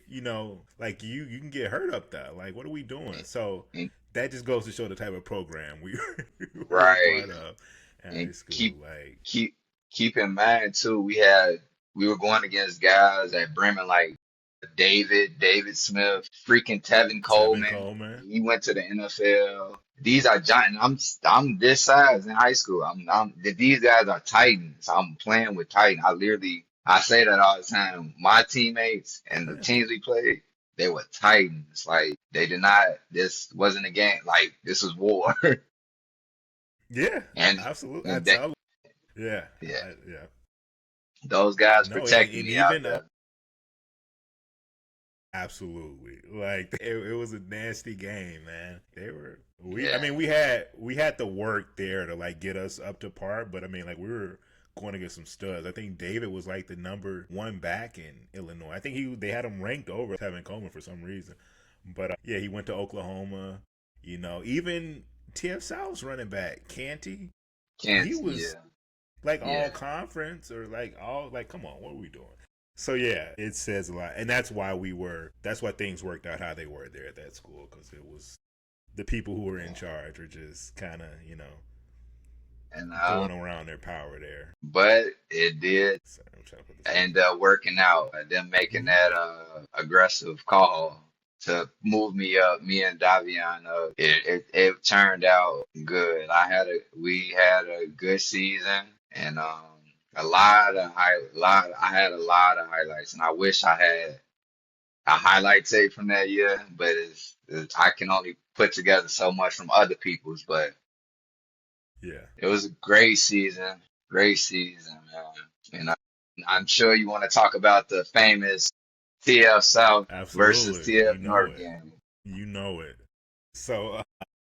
like you can get hurt up there. Like what are we doing? and, So and that just goes to show the type of program we we were right. part of in high And school. Like keep keep in mind too, we were going against guys at Bremen like David Smith, freaking Tevin Tevin Coleman. Coleman. He went to the NFL. These are giant. I'm this size in high school. These guys are Titans. I'm playing with Titans. I say that all the time. My teammates and the Yeah. teams we played, they were Titans. Like they did not. This wasn't a game. Like this was war. Yeah. and Absolutely. and That's they, how. Yeah. yeah, Yeah. those guys No, and, protected and me out even there. absolutely, like it was a nasty game, man. They were we. I Yeah, mean, we had to work there to like get us up to par, but I mean, like we were going to get some studs. I think David was like the number one back in Illinois. I think they had him ranked over Tevin Coleman for some reason. But yeah, he went to Oklahoma. Even TF South's running back, Canty. Can't He was yeah, like all yeah. conference or like all like come on, what are we doing? So yeah, it says a lot, and that's why that's why things worked out how they were there at that school because it was the people who were in charge were just kind of And throwing around their power there. but it did So I'm trying to put this end up working out. Them making in. that aggressive call to move me up, me and Davion up. It turned out good. We had a good season and I had a lot of highlights and I wish I had a highlight tape from that year, but I can only put together so much from other people's, but Yeah, it was a great season, man. And I'm sure you want to talk about the famous TF South versus absolutely. TF You know North it. game. You know it. So,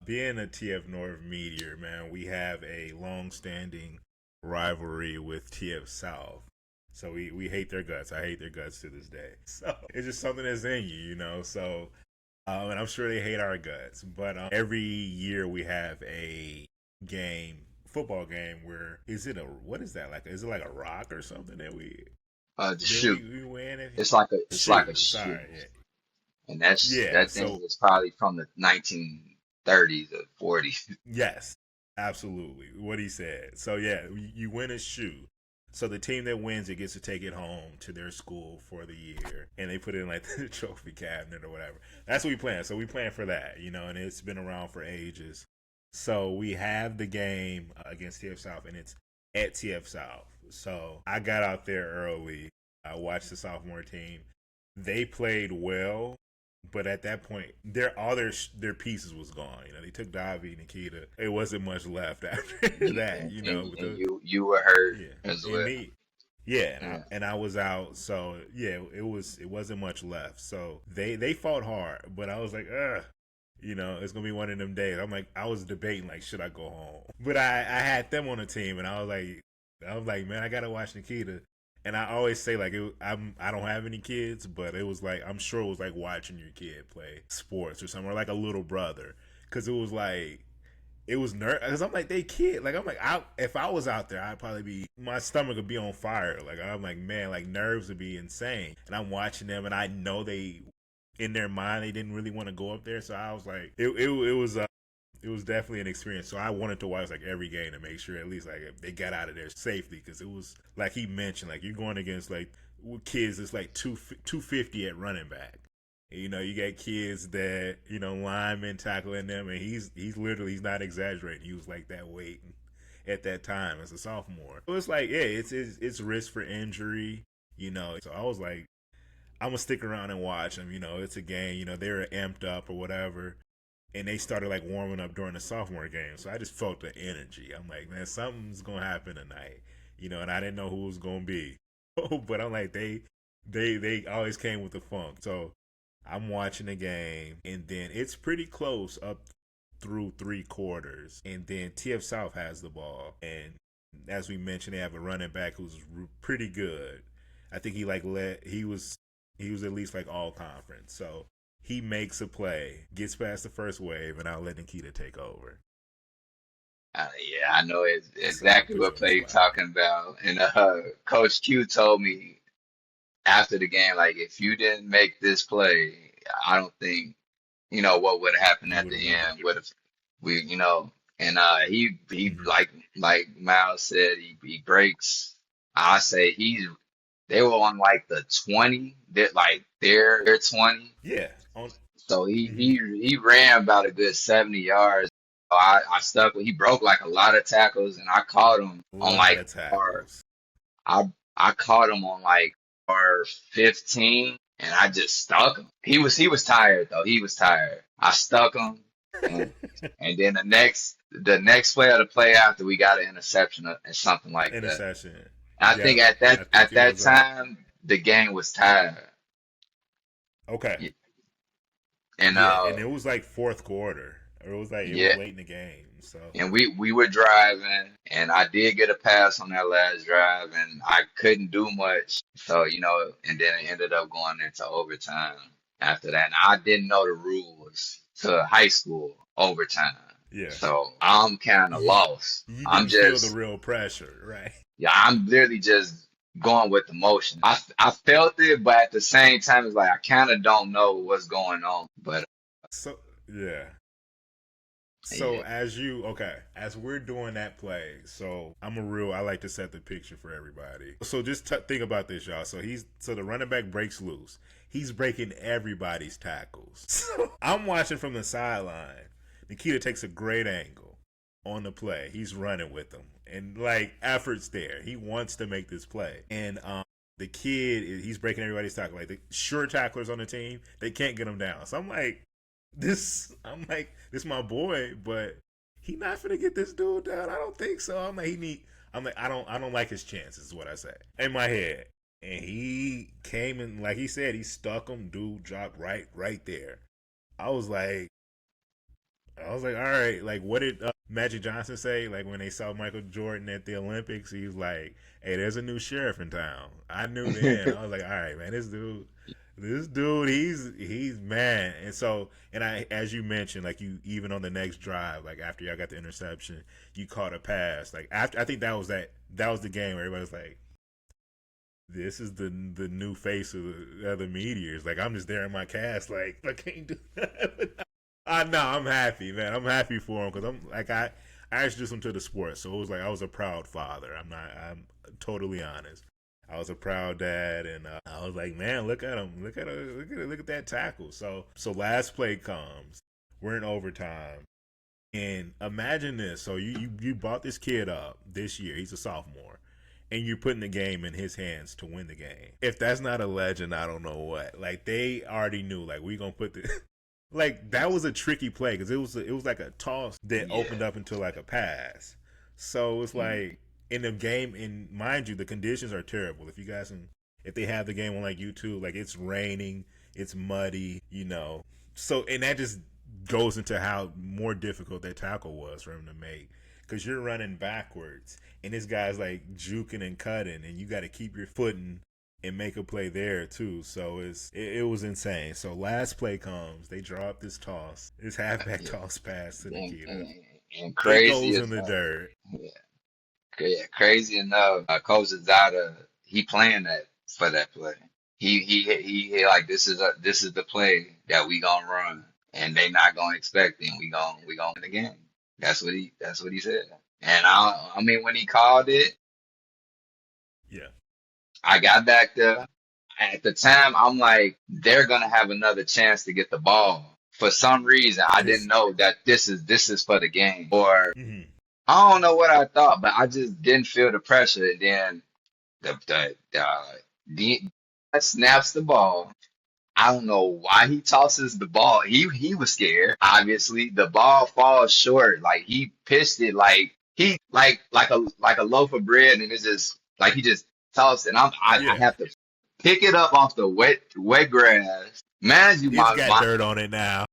being a TF North meteor, man, we have a long-standing rivalry with TF South. So we hate their guts. I hate their guts to this day. So it's just something that's in you. So, and I'm sure they hate our guts. But every year we have a football game where what is that like? Is it like a rock or something that The then we, shoe. we win it? It's like a Shoe. shoe, Sorry. and Yeah. that thing So is probably from the 1930s or 40s. yes, absolutely. What he said. So yeah, you win a shoe. So the team that wins it gets to take it home to their school for the year, and they put it in like the trophy cabinet or whatever. That's what we plan. So we plan for that, and it's been around for ages. So we have the game against TF South, and it's at TF South. So I got out there early. I watched the sophomore team. They played well, but at that point, their pieces was gone. They took Davi, Nikita. It wasn't much left after that. With And the you were hurt as yeah, and well. me, yeah, Yeah. and I was out. So yeah, it wasn't much left. So they fought hard, but I was like, ugh. It's gonna be one of them days. I was debating like, should I go home? But I had them on the team, and I was like, man, I gotta watch Nikita. And I always say like I don't have any kids, but it was like I'm sure it was like watching your kid play sports or something, or like a little brother, because it was like it was nerve. Because I'm like they kid, like I'm like if I was out there, I'd probably be my stomach would be on fire. Like I'm like man, like nerves would be insane. And I'm watching them, and I know they in their mind they didn't really want to go up there, so I was like it was definitely an experience. So I wanted to watch like every game to make sure at least like they got out of there safely because it was like he mentioned like you're going against like kids that's like 250 at running back. You got kids that linemen tackling them, and he's literally he's not exaggerating. He was like that weight at that time as a sophomore. So it's like yeah, it's risk for injury. So I was like I'm gonna stick around and watch them. It's a game. They were amped up or whatever, and they started like warming up during the sophomore game. So I just felt the energy. I'm like, man, something's gonna happen tonight. And I didn't know who it was gonna be, but I'm like, they always came with the funk. So I'm watching the game, and then it's pretty close up through three quarters, and then TF South has the ball, and as we mentioned, they have a running back who's pretty good. I think he was at least like all conference. So he makes a play, gets past the first wave, and I'll let Nikita take over. Yeah, I know So I'll exactly put you what on the play you're spot. talking about. And Coach Q told me after the game, like, if you didn't make this play, I don't think, what would have happened You at would have the won. end. Would have and he Mm-hmm. like Miles said, he breaks. I say they were on like the 20, like their 20. Yeah. On. So Mm-hmm. he ran about a good 70 yards. So I stuck with he broke like a lot of tackles and I caught him A on lot like of our tackles. I caught him on like our 15 and I just stuck him. He was tired though. He was tired. I stuck him and and then the next play of the play after we got an interception or something like that. Interception. I think Yep. at that I think at it that was time the game was tied. okay. And Yeah, and it was like fourth quarter. Or it was yeah, late in the game. So and we were driving, and I did get a pass on that last drive, and I couldn't do much. So, and then it ended up going into overtime after that. And I didn't know the rules to high school overtime. Yeah. So I'm kind of You, lost. you I'm didn't feel the just, real pressure, right? yeah, I'm literally just going with the motion. I felt it, but at the same time, it's like I kind of don't know what's going on. But So yeah. So yeah, as you as we're doing that play, so I like to set the picture for everybody. So just think about this, y'all. So the running back breaks loose. He's breaking everybody's tackles. So I'm watching from the sideline. Nikita takes a great angle on the play. He's running with them, and like efforts there. He wants to make this play, and the kid he's breaking everybody's tackle. Like the sure tacklers on the team, they can't get him down. So I'm like, this my boy, but he not gonna get this dude down. I don't think so. I'm like, I don't like his chances. Is what I say in my head. And he came and like he said, he stuck him. Dude dropped right there. I was like, all right. Like, what did Magic Johnson say? Like when they saw Michael Jordan at the Olympics, he was like, "Hey, there's a new sheriff in town." I knew then. I was like, all right, man, this dude, he's man. And so, and I, as you mentioned, like you even on the next drive, like after y'all got the interception, you caught a pass. Like after, I think that was the game where everybody was like, "This is the new face of the Meteors." Like I'm just there in my cast, like I can't do that. I know I'm happy, man. I'm happy for him because I'm like I introduced him to the sport, so it was like I was a proud father. I'm totally honest. I was a proud dad, and I was like, man, look at him, look at that tackle. So last play comes, we're in overtime, and imagine this. So you brought this kid up this year. He's a sophomore, and you're putting the game in his hands to win the game. If that's not a legend, I don't know what. Like they already knew, like we gonna put the like that was a tricky play because it was like a toss that opened yeah, up into like a pass. So it's like in the game, and mind you, the conditions are terrible. If you guys can, if they have the game on like YouTube, like it's raining, it's muddy, you know. So and that just goes into how more difficult that tackle was for him to make because you're running backwards and this guy's like juking and cutting, and you got to keep your footing and make a play there too. So it was insane. So last play comes, they draw up this halfback yeah. toss pass to And, Nikita. and, and It crazy goes in the enough, dirt. yeah, yeah, crazy enough, Coach Zada, he planned that for that play. He like this is the play that we gonna run, and they not gonna expect it. And we gonna win the game. That's what he said. And I mean when he called it, Yeah. I got back there. At the time, I'm like, they're gonna have another chance to get the ball. For some reason, I didn't Cause know that this is for the game, or mm-hmm. I don't know what I thought, but I just didn't feel the pressure. And then the snaps the ball. I don't know why he tosses the ball. He was scared. Obviously, the ball falls short. Like he pitched it like a loaf of bread, and it's just like he just tossed it. And I Yeah. have to pick it up off the wet grass. Man, you It's got my dirt on it now.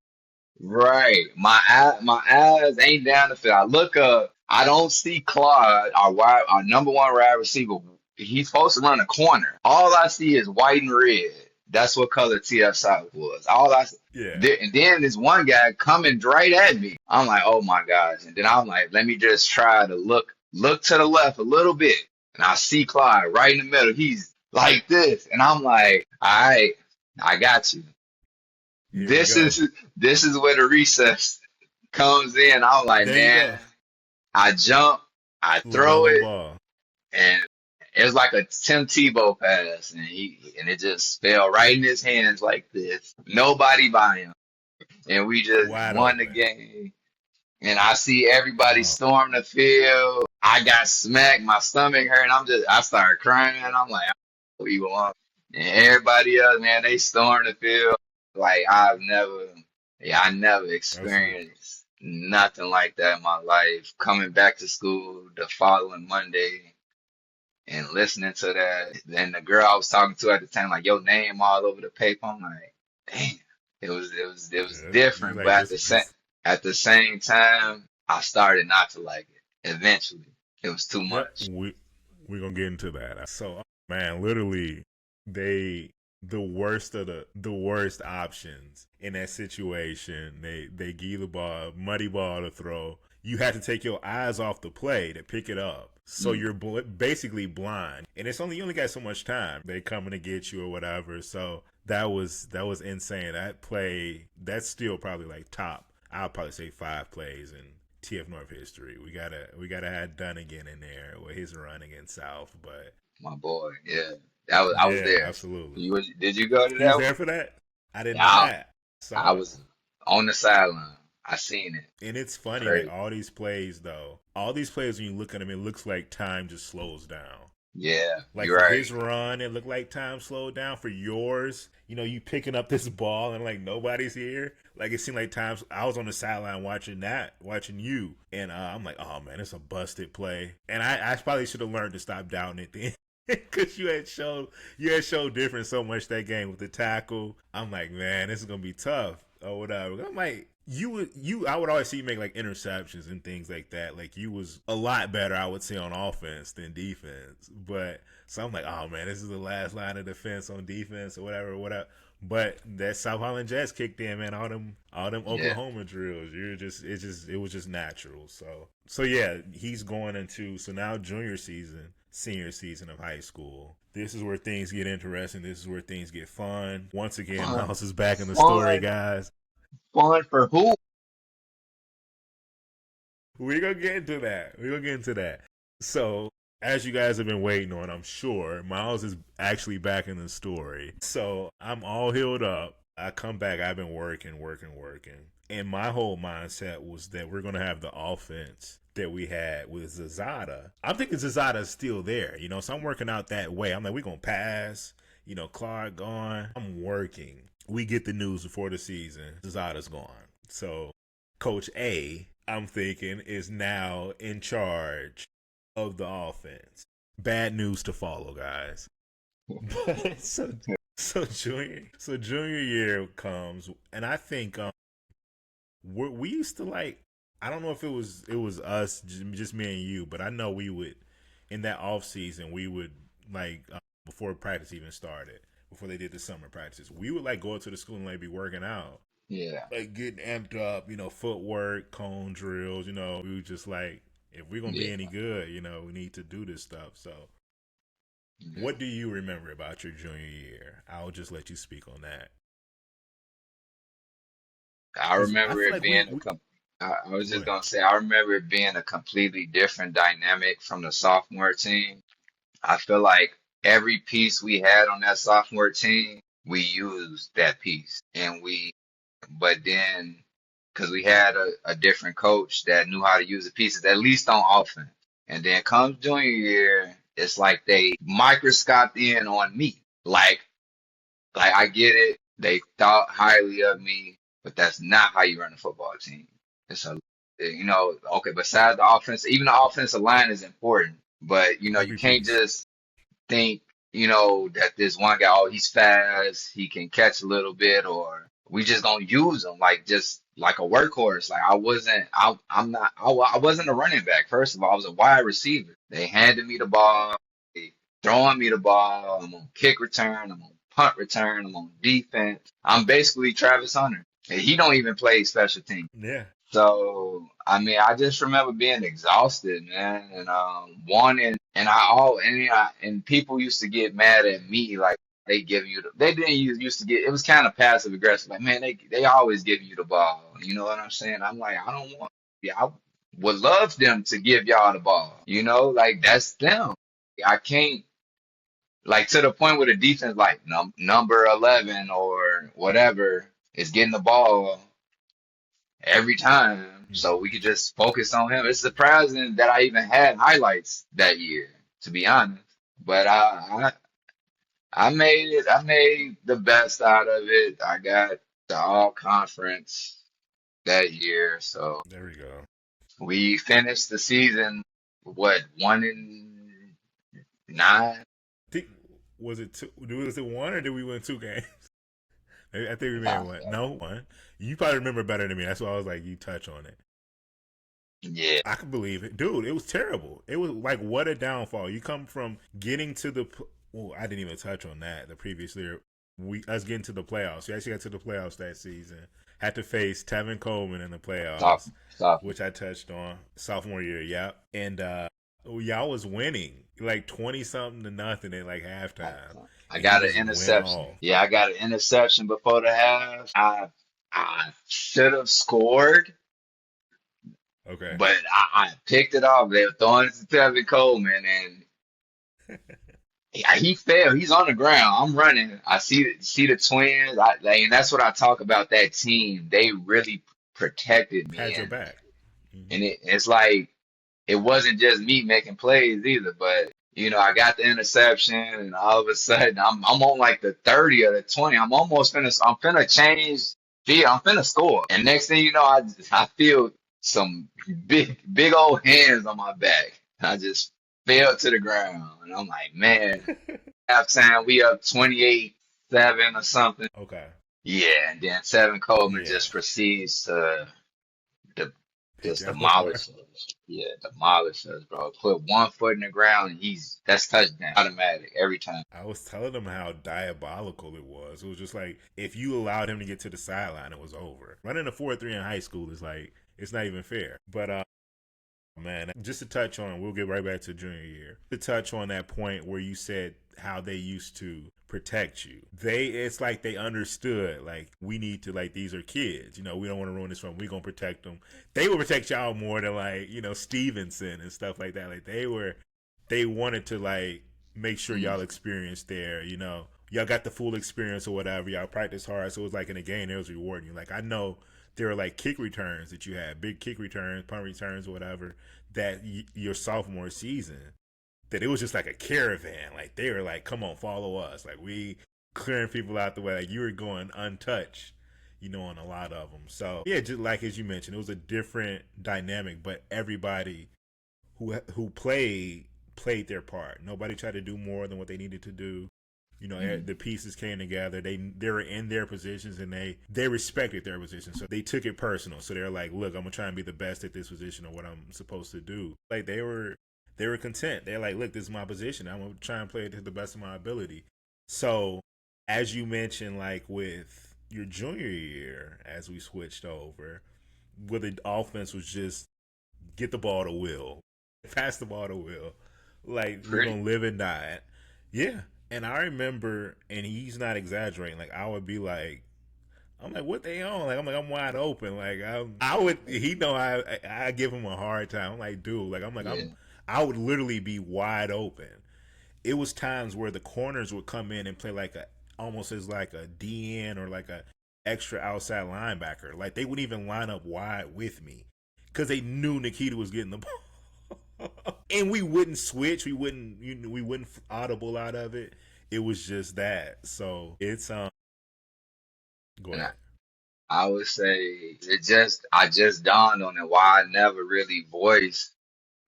right. My eyes ain't down the field. I look up. I don't see Claude, our number one wide receiver. He's supposed to run a corner. All I see is white and red. That's what color TF South was. All I see. Yeah. And then this one guy coming right at me. I'm like, oh my gosh. And then I'm like, let me just try to look to the left a little bit. And I see Clyde right in the middle. He's like this. And I'm like, all right, I got you. Here we This go. is this is where the recess comes in. I'm like, There you man, go. I jump, I Run throw the it, ball. and it was like a Tim Tebow pass, and it just fell right in his hands like this. Nobody by him, and we just Wide won the open. game. And I see everybody Oh, storm the field. I got smacked, my stomach hurt, and I started crying. I'm like, we won. And everybody else, man, they stormed the field. Like I never that's it. experienced nothing like that in my life. Coming back to school the following Monday and listening to that. And the girl I was talking to at the time, like your name all over the paper. I'm like, damn, it was Yeah. He's different. But like this. at the same time, I started not to like it. Eventually, it was too Yep. much. We're gonna get into that. So man, literally, they the worst of the worst options in that situation. They give you the ball, muddy ball to throw. You had to take your eyes off the play to pick it up. So Mm, you're basically blind, and it's only you only got so much time. They coming to get you or whatever. So that was insane. That play, that's still probably like top. I'll probably say 5 plays in TF North history. We gotta have Dunnigan in there with his run against South, but my boy, yeah, I was yeah, there. absolutely. Did you go to You was that one? there for that? I did Yeah, not. I Saw it. was on the sideline. I seen it. And it's funny, like Crazy. all these plays though, all these plays when you look at them, it looks like time just slows down. Yeah, Like you're for right. his run, it looked like time slowed down. For yours, you picking up this ball and like nobody's here. Like it seemed like times I was on the sideline watching you, and I'm like, oh man, it's a busted play. And I probably should have learned to stop doubting it then. Because you had showed different so much that game with the tackle. I'm like, man, this is gonna be tough or whatever. I'm like, I would always see you make like interceptions and things like that. Like you was a lot better, I would say, on offense than defense. But so I'm like, oh man, this is the last line of defense on defense or whatever. But that South Holland Jazz kicked in, man. All them Yeah. Oklahoma drills. It was just natural. So yeah, he's going into so now junior season, senior season of high school. This is where things get interesting. This is where things get fun. Once again, Fun, Miles is back in the story, fun, guys. fun for who? We're gonna get into that. We're gonna get into that. So, as you guys have been waiting on, I'm sure Miles is actually back in the story. So I'm all healed up. I come back. I've been working. And my whole mindset was that we're gonna have the offense that we had with Zazada. I'm thinking Zazada's still there, so I'm working out that way. I'm like, we're gonna pass, Clark gone. I'm working. We get the news before the season. Zazada's gone. So Coach A, I'm thinking, is now in charge of the offense. Bad news to follow, guys. But so junior year comes, and I think we used to like. I don't know if it was us, just me and you, but I know we would in that off season we would like before practice even started, before they did the summer practices, we would like go up to the school and like be working out, Yeah. like getting amped up, footwork, cone drills, we were just like, if we're gonna be any Yeah. good, we need to do this stuff. So, Yeah. what do you remember about your junior year? I'll just let you speak on that, I because I remember feel it like being I was go just ahead. gonna say I remember it being a completely different dynamic from the sophomore team. I feel like every piece we had on that sophomore team, we used that piece, but then because we had a different coach that knew how to use the pieces, at least on offense. And then comes junior year, it's like they microscoped in on me. Like I get it. They thought highly of me, but that's not how you run a football team. It's okay, besides the offense, even the offensive line is important, but you Every can't piece. just think, that this one guy, oh, he's fast, he can catch a little bit, or we just gonna use him like just like a workhorse. Like I'm not, I wasn't a running back. First of all, I was a wide receiver. They handed me the ball, they throwing me the ball. I'm on kick return, I'm on punt return, I'm on defense. I'm basically Travis Hunter. And he don't even play special teams. Yeah. So, I mean, I just remember being exhausted, man, and wanting, and and people used to get mad at me, like they didn't used to get, it was kind of passive aggressive, like, man, they always give you the ball, you know what I'm saying? I'm like, I don't want, yeah, I would love them to give y'all the ball, like that's them. I can't, like to the point where the defense, like number 11 or whatever, is getting the ball every time, so we could just focus on him. It's surprising that I even had highlights that year, to be honest. But I made it. I made the best out of it. I got the all conference that year, so There we go. we finished the season what 1-9. Think, was it two? Was it one or did we win 2 games? I think we may have Uh, won. No, one. You probably remember better than me. That's why I was like, you touch on it. yeah, I could believe it, dude. It was terrible. It was like, what a downfall. You come from getting to the. Well, I didn't even touch on that the previous year. we us getting to the playoffs. We actually got to the playoffs that season. Had to face Tevin Coleman in the Stop, playoffs, stop. which I touched on sophomore year. Yep, and y'all was winning like 20 something to nothing at like halftime, I and he got an just went interception. off. Yeah, I got an interception before the half. I should have scored, Okay. but I picked it off. They were throwing it to Tevin Coleman, and he fell. He's on the ground. I'm running. I see the twins. And that's what I talk about. That team, they really protected me, Had your back. Hmm. and it's like it wasn't just me making plays either. But I got the interception, and all of a sudden, I'm on like the 30 or the 20. I'm finna change field. I'm finna score, and next thing you know, I feel some big old hands on my back. I just fell to the ground, and I'm like, man. Halftime, we up 28-7 or something. Okay. Yeah, and then Seven Coleman Yeah. just proceeds to de- Pick just y'all apart. demolish us. Yeah, demolish us, bro. Put one foot in the ground and that's touchdown. Automatic every time. I was telling them how diabolical it was. It was just like if you allowed him to get to the sideline, it was over. Running a 4-3 in high school is like it's not even fair. But man, just to touch on, we'll get right back to junior year. To touch on that point where you said how they used to protect you. It's like they understood, like, we need to, like, these are kids. We don't want to ruin this one. We're going to protect them. They will protect y'all more than, like, Stevenson and stuff like that. Like, they wanted to, like, make sure Mm. y'all experienced there, y'all got the full experience or whatever. Y'all practice hard. So it was like in a game, it was rewarding you. Like, I know there were like kick returns that you had, big kick returns, punt returns, or whatever, that your sophomore season, that it was just like a caravan. Like they were like, "Come on, follow us!" Like we clearing people out the way. Like you were going untouched, on a lot of them. So yeah, just like as you mentioned, it was a different dynamic, but everybody who played their part. Nobody tried to do more than what they needed to do. Mm. The pieces came together. They were in their positions and they respected their position. So they took it personal. So they're like, look, I'm gonna try and be the best at this position or what I'm supposed to do. Like they were content. They're like, look, this is my position. I'm gonna try and play it to the best of my ability. So as you mentioned, like with your junior year, as we switched over, where the offense was just get the ball to Will, pass the ball to Will. Like we're Pretty. gonna live and die. Yeah. And I remember, and he's not exaggerating. Like I would be like, I'm like, what they on? Like I'm wide open. Like I would. He know I give him a hard time. I'm like, dude. Like I'm like Yeah. I would literally be wide open. It was times where the corners would come in and play like almost as like a DN or like a extra outside linebacker. Like they wouldn't even line up wide with me because they knew Nikita was getting the ball. And we wouldn't switch. We wouldn't audible out of it. It was just that. So it's Go And ahead. I would say I just dawned on it why I never really voiced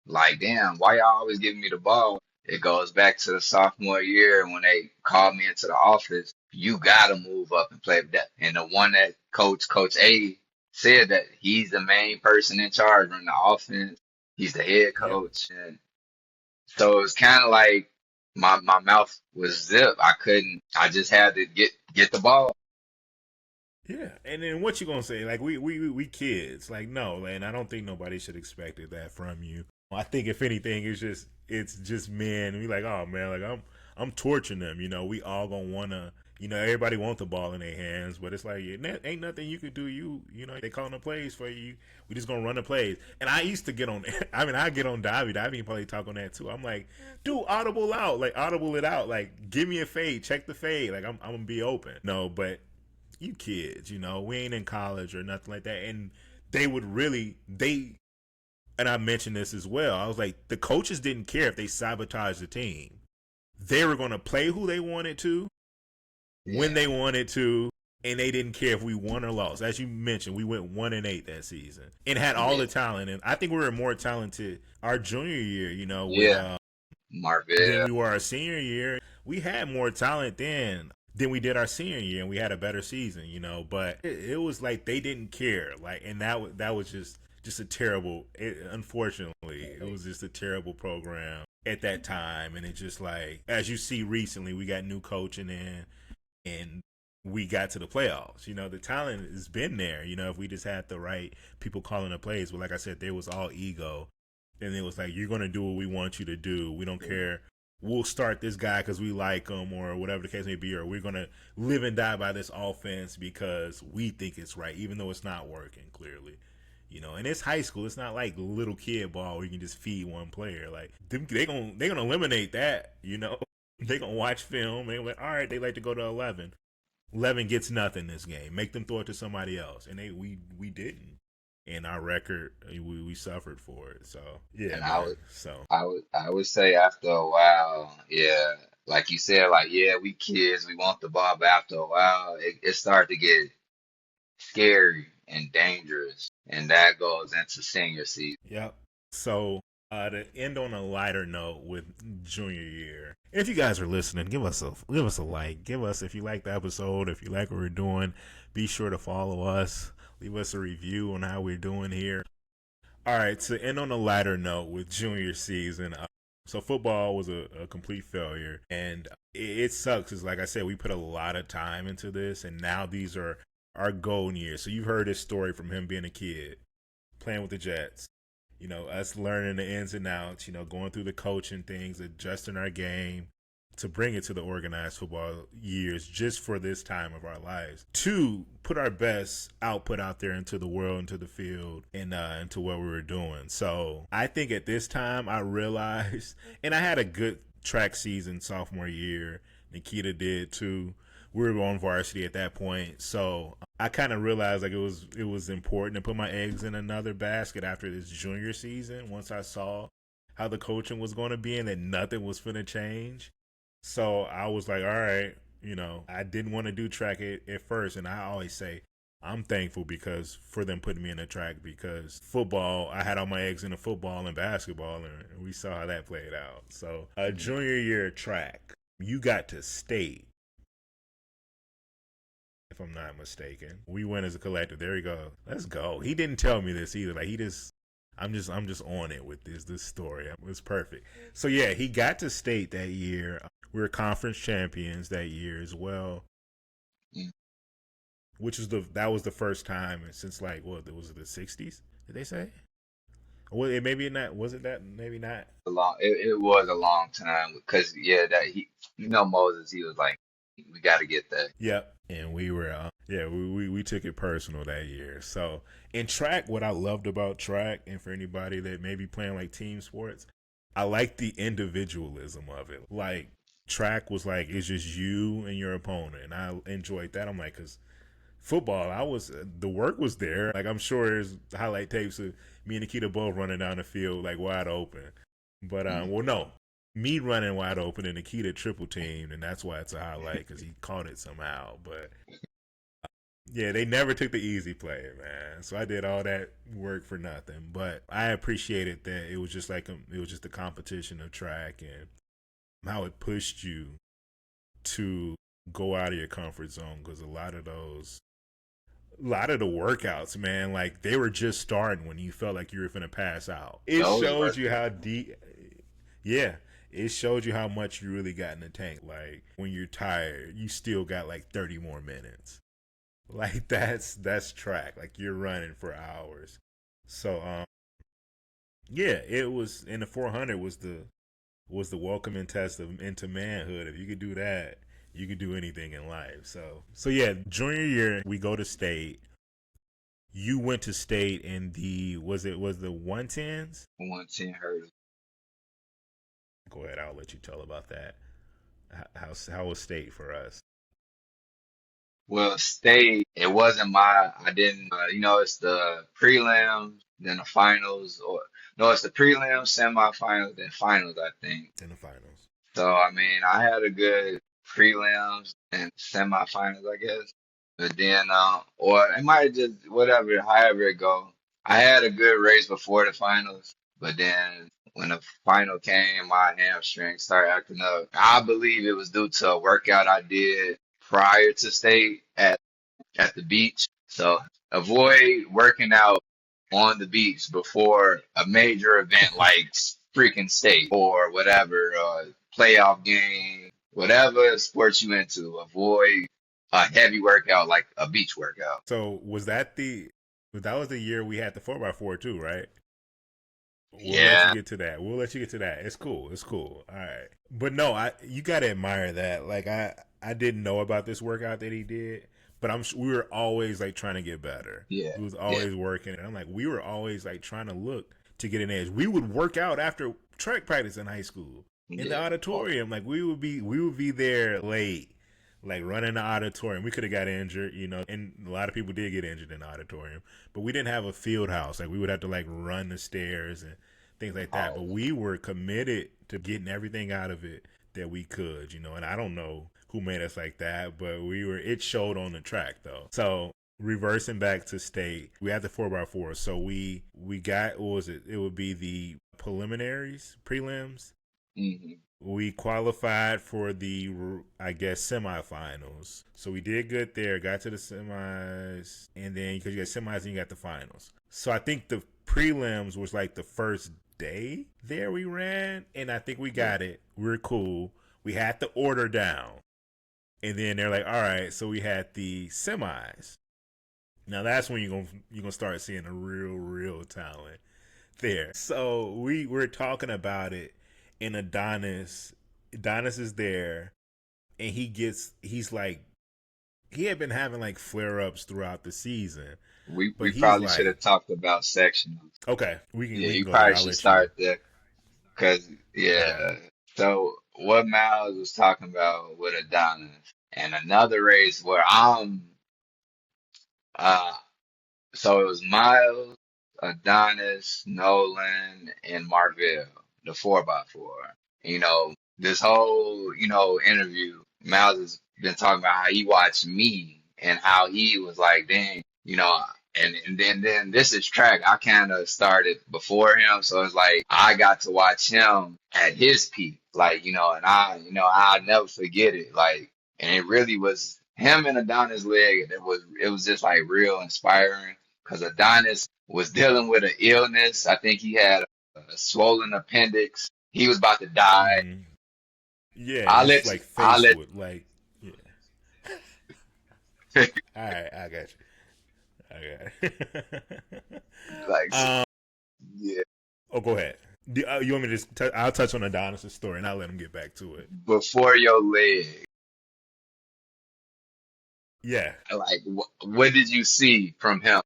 like, damn, why y'all always giving me the ball? It goes back to the sophomore year when they called me into the office. You gotta move up and play with that. And the one that Coach A, said that he's the main person in charge running the offense. He's the head Yeah. coach, and so it's kind of like my mouth was zipped. I couldn't. I just had to get the ball. Yeah, and then what you gonna say? Like we kids. Like no, and I don't think nobody should expect that from you. I think if anything, it's just men. We like, oh man, like I'm torturing them. We all gonna wanna. Everybody want the ball in their hands, but it's like ain't nothing you could do. They calling the plays for you. We just gonna run the plays. And I used to get on. I mean, I get on Davy. Davy can probably talk on that too. I'm like, dude, audible out, like audible it out, like give me a fade, check the fade. Like I'm gonna be open. No, but you kids, we ain't in college or nothing like that. And they would really and I mentioned this as well. I was like, the coaches didn't care if they sabotaged the team. They were gonna play who they wanted to, when Yeah, they wanted to, and they didn't care if we won or lost. As you mentioned, we went 1-8 that season and had all yeah, the talent. And I think we were more talented our junior year, with yeah. than Marvell. we were our senior year. We had more talent then than we did our senior year, and we had a better season, But it was like they didn't care, like, and that was just a terrible. Unfortunately, it was just a terrible program at that time, and it just like as you see recently, we got new coaching in, and we got to the playoffs. The talent has been there. If we just had the right people calling the plays. But like I said, there was all ego, and it was like, you're gonna do what we want you to do. We don't care. We'll start this guy because we like him, or whatever the case may be, or we're gonna live and die by this offense because we think it's right, even though it's not working clearly. And it's high school. It's not like little kid ball where you can just feed one player. Like they gonna eliminate that. They gonna watch film. They're like, all right, they like to go to 11. 11 gets nothing this game. Make them throw it to somebody else, and we didn't. And our record, we suffered for it. So yeah, And I man. would So I would say after a while, yeah, like you said, like yeah, we kids, we want the ball, but after a while, it started to get scary and dangerous, and that goes into senior season. yep. So to end on a lighter note with junior year, if you guys are listening, give us a like. Give us, if you like the episode, if you like what we're doing, be sure to follow us. Leave us a review on how we're doing here. All right, to end on a lighter note with junior season, so football was a complete failure, and it sucks because, like I said, we put a lot of time into this, and now these are our golden years. So you've heard this story from him being a kid, playing with the Jets, us learning the ins and outs, going through the coaching things, adjusting our game to bring it to the organized football years just for this time of our lives. To put our best output out there into the world, into the field, and into what we were doing. So I think at this time I realized, and I had a good track season sophomore year. Nikita did too. We were on varsity at that point, so I kind of realized like it was important to put my eggs in another basket after this junior season. Once I saw how the coaching was going to be and that nothing was going to change, so I was like, all right, I didn't want to do track at first, and I always say I'm thankful because for them putting me in the track because football, I had all my eggs in the football and basketball, and we saw how that played out. So junior year track, you got to state, if I'm not mistaken. We went as a collective. There you go. Let's go. He didn't tell me this either. Like he just, I'm just on it with this story. It was perfect. So yeah, he got to state that year. We were conference champions that year as well, Mm. which was that was the first time since like what was it, the '60s? Did they say? Well, it maybe not. Was it that? Maybe not. It was a long time because yeah, that Moses, he was like, we got to get that. Yep. And we were, yeah, we took it personal that year. So in track, what I loved about track, and for anybody that may be playing like team sports, I like the individualism of it. Like track was like it's just you and your opponent, and I enjoyed that. I'm like, cause football, the work was there. Like I'm sure there's highlight tapes of me and Nikita both running down the field like wide open. But Mm. well, no, me running wide open and Nikita triple teamed, and that's why it's a highlight because he caught it somehow. But yeah, they never took the easy play, man. So I did all that work for nothing. But I appreciated that it was just like it was just a competition of track and how it pushed you to go out of your comfort zone because a lot of the workouts, man, like they were just starting when you felt like you were finna pass out. It Those shows were you how deep, yeah, it showed you how much you really got in the tank. Like when you're tired, you still got like 30 more minutes. Like that's track. Like you're running for hours. So yeah, it was, in the 400 was the welcoming test of into manhood. If you could do that, you could do anything in life. So yeah, junior year we go to state. You went to state in the was the 110s? 110 hurdles. Go ahead, I'll let you tell about that. How was state for us? Well, state, it wasn't I didn't, it's the prelims, then the finals, or no, it's the prelims, semifinals, then finals, I think. In the finals. So, I mean, I had a good prelims and semifinals, I guess. But then, or it might just, whatever, however it go. I had a good race before the finals, but then when the final came, my hamstring started acting up. I believe it was due to a workout I did prior to state at the beach. So avoid working out on the beach before a major event like freaking state or whatever, playoff game, whatever sports you into. Avoid a heavy workout like a beach workout. So that was the year we had the 4x4 too, right? We'll let you Yeah, get to that. We'll let you get to that. It's cool. It's cool. All right. But no, you gotta admire that. Like I didn't know about this workout that he did, but we were always like trying to get better. yeah, We was yeah, always working. And I'm like, we were always like trying to look to get an edge. We would work out after track practice in high school in the yeah. Oh, auditorium. Like we would be there late, like running the auditorium. We could have got injured, and a lot of people did get injured in the auditorium. But we didn't have a field house. Like we would have to like run the stairs and things like that. But oh, we were committed to getting everything out of it that we could, And I don't know who made us like that, but it showed on the track though. So reversing back to state, we had the 4x4. So we got, what was it? It would be the prelims. hmm We qualified for the, I guess, semifinals. So we did good there, got to the semis, and then because you got semis and you got the finals. So I think the prelims was like the first day there we ran, and I think we yeah. got it. We were cool. We had the order down. And then they're like, all right, so we had the semis. Now that's when you're gonna start seeing a real talent there. So we were talking about it, and Adonis is there, and he's like, he had been having like flare ups throughout the season, We but he's probably should like, have talked about sectionals. okay, we can Yeah, we can you go there. probably I'll should let you. start there. Cause Okay. yeah. So what Miles was talking about with Adonis and another race where uh so it was Miles, Adonis, Nolan, and Marvell, the 4x4. This whole, interview, Miles has been talking about how he watched me and how he was like, dang, and then this is track. I kind of started before him, so it's like I got to watch him at his peak, like, and I'll never forget it, like, and it really was him and Adonis' leg. It was just like real inspiring because Adonis was dealing with an illness. I think he had a swollen appendix. He was about to die. Mm-hmm. Yeah, I his let like I face let would like, yeah. All right, I got you. I got it. like um. yeah, Oh, go ahead. You want me to just? I'll touch on Adonis' story, and I'll let him get back to it. before your leg. Yeah. Like, what did you see from him?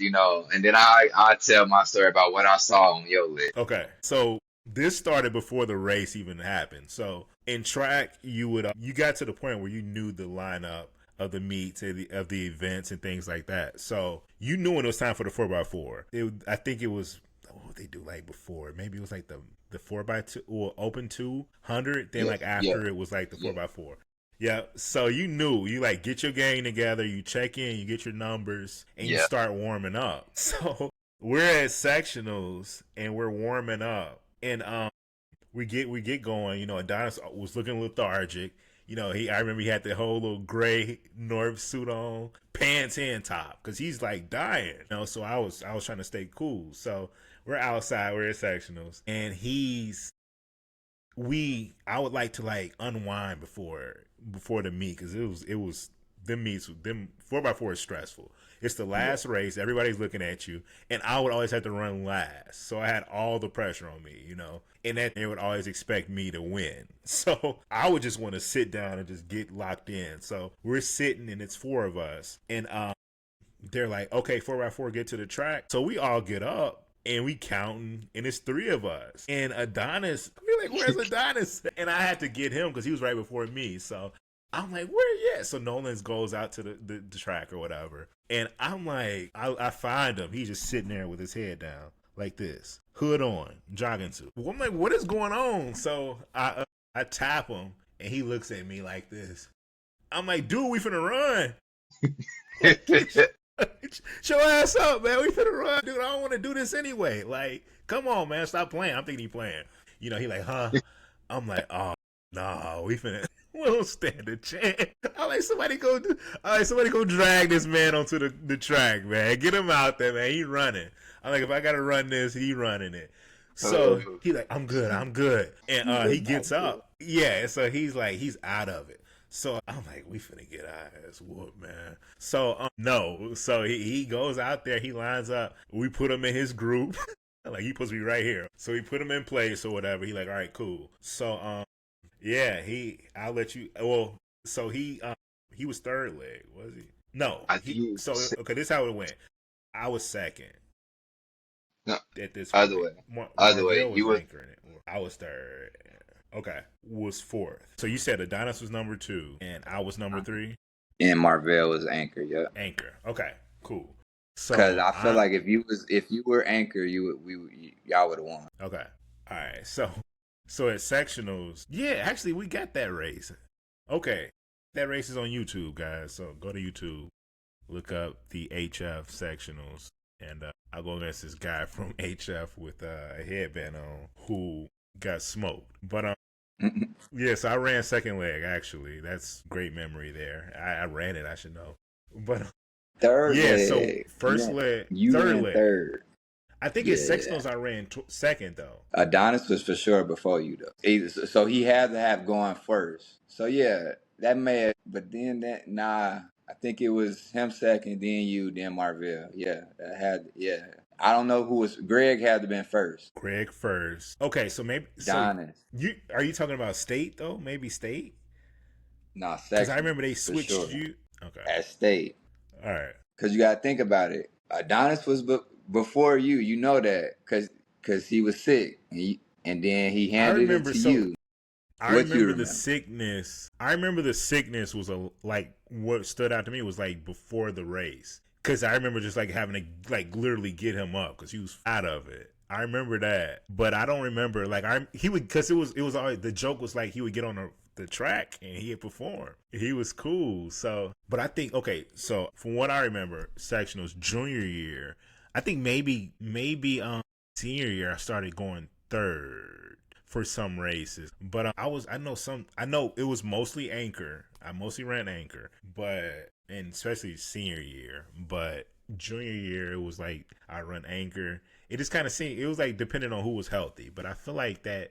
And then I tell my story about what I saw on your leg. Okay. So this started before the race even happened. So in track, you got to the point where you knew the lineup of the meets of the events and things like that. So you knew when it was time for the 4x4. I think it was, what would they do like before? Maybe it was like the 4x2 or open 200. Then Yeah, like yeah, after it was like the yeah, 4x4. Yeah, so you knew, you like get your game together, you check in, you get your numbers, and you yeah, start warming up. So we're at sectionals and we're warming up, and we get going. Adonis was looking lethargic. I remember he had the whole little gray North suit on, pants and top, because he's like dying. So I was trying to stay cool. So we're outside, we're at sectionals, and I would like to like unwind before the meet, because it was them meets, them 4x4 is stressful. It's the yeah. last race, everybody's looking at you, and I would always have to run last, so I had all the pressure on me, and that they would always expect me to win. So I would just want to sit down and just get locked in. So we're sitting, and it's four of us, and they're like, okay, 4x4, get to the track. So we all get up and we counting, and it's three of us. And Adonis, we're like, where's Adonis? And I had to get him because he was right before me. So I'm like, where you at? So Nolan goes out to the track or whatever. And I'm like, I find him. He's just sitting there with his head down like this, hood on, jogging suit. Well, I'm like, what is going on? So I tap him, and he looks at me like this. I'm like, dude, we finna run. Like, show ass up, man. We finna run, dude. I don't want to do this anyway. Like, come on, man. Stop playing. I'm thinking he playing. He like, huh? I'm like, oh no, we finna. We don't stand a chance. I'm like, somebody go drag this man onto the track, man. Get him out there, man. He running. I'm like, if I gotta run this, he running it. So he like, I'm good. And He was he not gets good. up. Yeah, so he's like, he's out of it. So I'm like, we finna get our ass whooped, man. So no, so he goes out there, he lines up. We put him in his group. Like he supposed to be right here. So we put him in place or whatever. He like, all right, cool. So yeah, I'll let you. Well, so he was third leg, was he? No, I think he. you So said, okay, this is how it went. I was second no, at this other point. way. Other way. Marvell was You was anchoring it. I was third. Okay, was fourth. So you said Adonis was number 2, and I was number 3. and Marvell was anchor. Yeah. Anchor. Okay, cool. Because So I feel I'm like if you were anchor, y'all would have won. okay. All right. So at sectionals, yeah, actually we got that race. Okay, that race is on YouTube, guys. So go to YouTube, look up the HF sectionals, and I'll go against this guy from HF with a headband on who got smoked. But yes, I ran second leg. Actually, that's great memory there. I ran it. I should know. But Third yeah, so leg. first leg, You third ran leg. third. I think it's Yeah. sectionals. I ran second though. Adonis was for sure before you though. So he had to have gone first. So yeah, that may have, but then that nah. I think it was him second, then you, then Marvell. Yeah, that had yeah. I don't know who was Greg had to been first. Greg first. Okay, so maybe so Adonis. you are you talking about state though? Maybe state Nah, because I sectional remember they for switched sure. you. Okay, At state. all right. Because you got to think about it. Adonis was before you. You know that because he was sick. And then he I handed it remember to so you. I What you remember the remember? sickness. I remember the sickness was like what stood out to me was like before the race because I remember just like having to like literally get him up because he was out of it. I remember that, but I don't remember like he would because it was always the joke was like he would get on the track and he had performed. He was cool. So, but I think okay. So from what I remember, sectionals junior year, I think maybe senior year I started going third for some races. But I know it was mostly anchor. I mostly ran anchor, but and especially senior year. But junior year it was like I run anchor. It just kind of seemed it was like depending on who was healthy. But I feel like that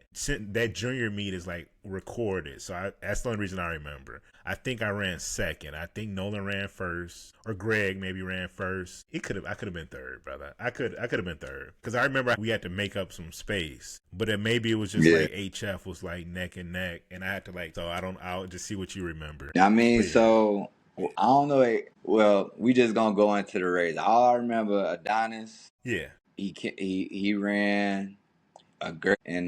junior meet is like recorded, so that's the only reason I remember. I think I ran second. I think Nolan ran first, or Greg maybe ran first. I could have been third, brother. I could have been third because I remember we had to make up some space, but then maybe it was just Yeah. like HF was like neck and neck, and I had to like so I'll just see what you remember. I mean, But yeah, so I don't know. Well, we just gonna go into the race. All I remember, Adonis. yeah, He ran a great and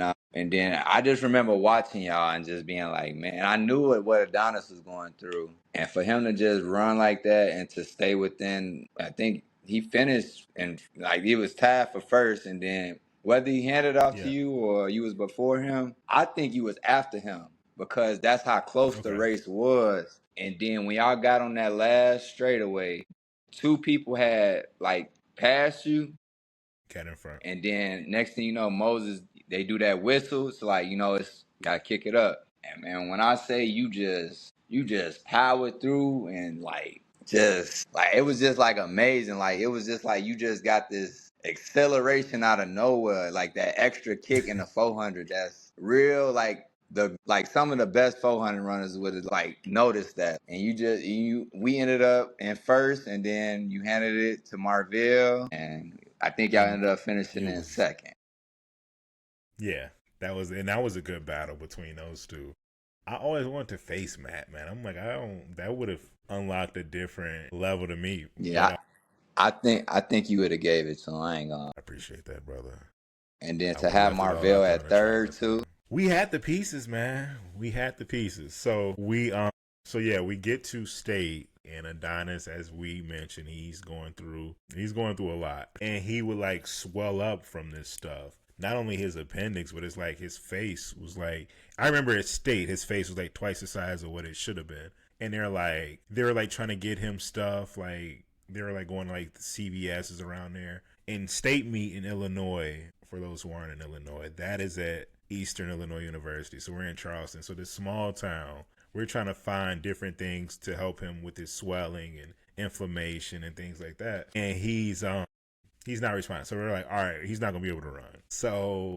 then I just remember watching y'all and just being like, man, I knew what Adonis was going through, and for him to just run like that and to stay within, I think he finished and like he was tied for first, and then whether he handed off to yeah. you or you was before him, I think you was after him because that's how close the Okay, race was. And then when y'all got on that last straightaway, two people had like passed you, cat in front. and then next thing you know, Moses, they do that whistle. It's like, it's gotta kick it up. And man, when I say you just powered through and like just like it was just like amazing. Like it was just like you just got this acceleration out of nowhere, like that extra kick in the 400. That's real. Like some of the best 400 runners would have like noticed that, and we ended up in first, and then you handed it to Marvell, and I think y'all And ended up finishing it in was second. yeah. That was a good battle between those two. I always wanted to face Matt, man. I'm like, I don't. That would have unlocked a different level to me. But Yeah, I think you would have gave it to him. I ain't gonna. I appreciate that, brother. And then I to would have have left it all Marvell out there on at the track third with him. too. We had the pieces, man. We had the pieces. So yeah, we get to state and Adonis, as we mentioned, he's going through a lot. And he would like swell up from this stuff. Not only his appendix, but it's like his face was like I remember at state, his face was like twice the size of what it should have been. And they were like trying to get him stuff, like they were like going to like the CVS's around there. In state meet in Illinois, for those who aren't in Illinois, that is at Eastern Illinois University. So we're in Charleston. So this small town, we're trying to find different things to help him with his swelling and inflammation and things like that. And he's not responding. So we're like, all right, he's not gonna be able to run. So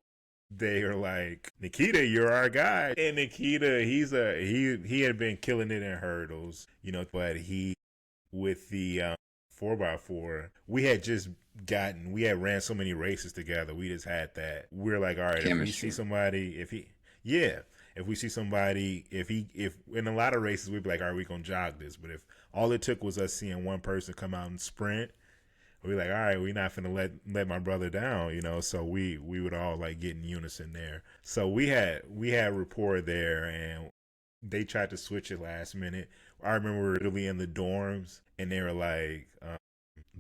they are like, Nikita, you're our guy. And Nikita, he had been killing it in hurdles, but he with the 4x4, we had ran so many races together. We just had that. We're like, all right, if we see Chemistry. somebody, yeah, if we see somebody, if in a lot of races we'd be like, all right, we gonna jog this. But if all it took was us seeing one person come out and sprint, we're like, all right, we're not gonna let my brother down, So we would all like get in unison there. So we had rapport there, and they tried to switch it last minute. I remember we were really in the dorms, and they were like,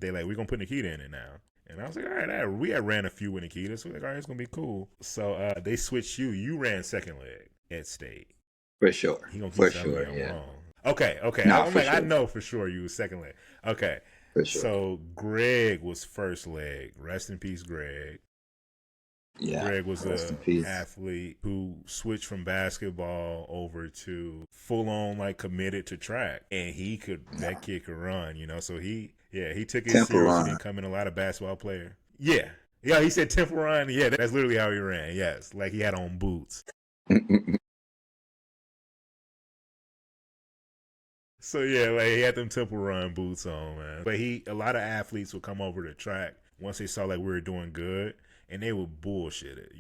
we're gonna put Nikita in it now. And I was like, all right, we had ran a few with Nikita, so we're like, all right, it's gonna be cool. So they switched you. You ran second leg at state. For sure. He gonna keep For telling me sure. I'm Yeah. wrong. Okay. Not I'm for like, I sure. know for sure you was second leg. Okay. For sure. So Greg was first leg. Rest in peace, Greg. Yeah. Greg was Rest in a peace. athlete who switched from basketball over to full on like committed to track, and that kid could run, So he took it Temple serious. He Run. didn't come in a lot of basketball player. Yeah, he said temple run. Yeah, that's literally how he ran. Yes, like he had on boots. So yeah, like he had them temple run boots on, man. But a lot of athletes would come over to track once they saw like we were doing good, and they would bullshit it.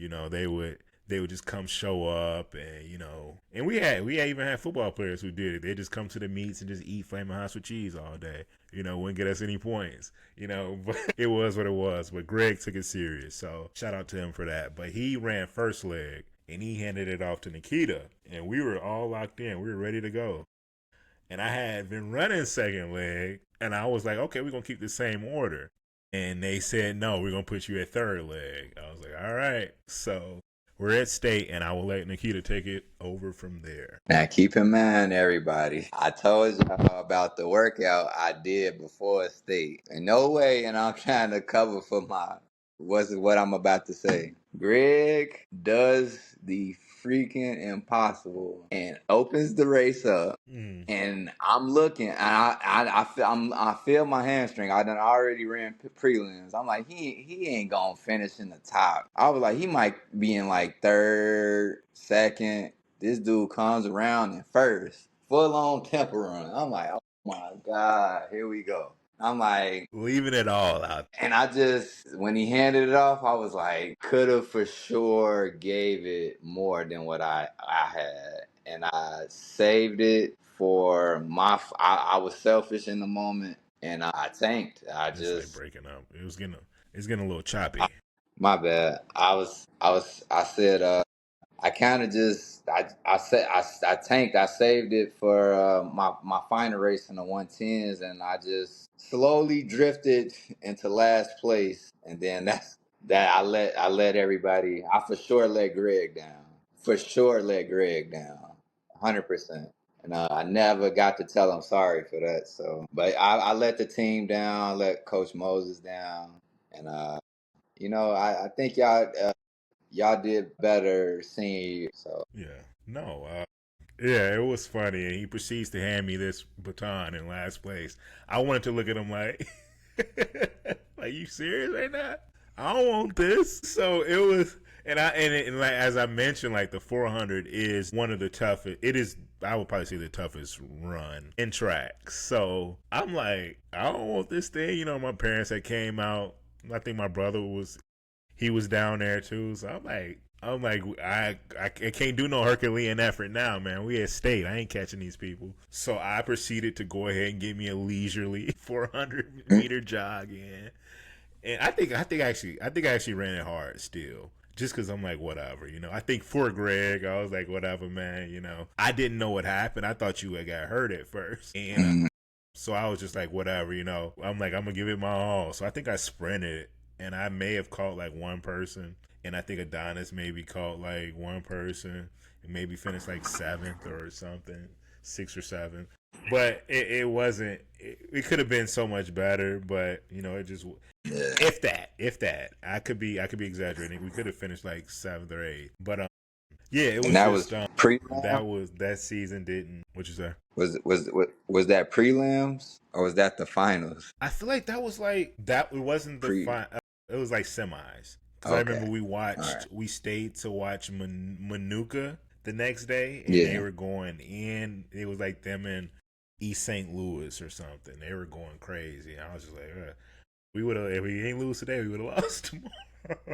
They would just come show up, and we had even had football players who did it. They just come to the meets and just eat flaming hots with cheese all day. Wouldn't get us any points. But it was what it was. But Greg took it serious, so shout out to him for that. But he ran first leg, and he handed it off to Nikita, and we were all locked in. We were ready to go. And I had been running second leg, and I was like, okay, we're going to keep the same order. And they said, no, we're going to put you at third leg. I was like, all right. So we're at state, and I will let Nikita take it over from there. Now, keep in mind, everybody, I told y'all about the workout I did before state. In no way, and I'm trying to cover for what I'm about to say. Greg does the freaking impossible and opens the race up. Mm. And I'm looking, and I feel my hamstring. I done already ran prelims. I'm like, he ain't gonna finish in the top. I was like, he might be in like third, second. This dude comes around in first, full on temper run. I'm like, oh my god, here we go. I'm like, Leaving it all out. and when he handed it off, I was like, could have for sure gave it more than what I had. And I saved it for I was selfish in the moment and I tanked. It's like breaking up. It's getting a little choppy. My bad. I said, I kind of just I said I tanked. I saved it for my final race in the 110s, and I just slowly drifted into last place. And then I let everybody. I for sure let Greg down. For sure let Greg down. 100%. And I never got to tell him sorry for that. So, but I let the team down. Let Coach Moses down, and I think y'all did better senior. So Yeah. No. Yeah, it was funny. And he proceeds to hand me this baton in last place. I wanted to look at him like, like, you serious right now? I don't want this. So it was, and like as I mentioned, like the 400 is one of the toughest. It is, I would probably say, the toughest run in track. So I'm like, I don't want this thing. My parents had came out. I think my brother he was down there too. So I'm like, I can't do no Herculean effort now, man. We at state. I ain't catching these people. So I proceeded to go ahead and give me a leisurely 400-meter jog in. And I think I actually ran it hard still. Just because I'm like, whatever, I think for Greg, I was like, whatever, man, I didn't know what happened. I thought you had got hurt at first. And so I was just like, whatever, I'm like, I'm going to give it my all. So I think I sprinted, and I may have caught like one person. And I think Adonis maybe caught like one person and maybe finished like seventh or something, sixth or seventh. But it wasn't, it could have been so much better, but it just, yeah. if that, I could be exaggerating. We could have finished like seventh or eighth, but yeah, it And was that just was prelim. that season didn't. What you say? Was that prelims or was that the finals? I feel like that was like that. It wasn't the Pre. final. It was like semis Because I Okay. remember All right. we stayed to watch Manuka the next day, and they Yeah. were going in. It was like them in East St. Louis or something. They were going crazy. And I was just like, we would have if we ain't lose today, we would have lost tomorrow.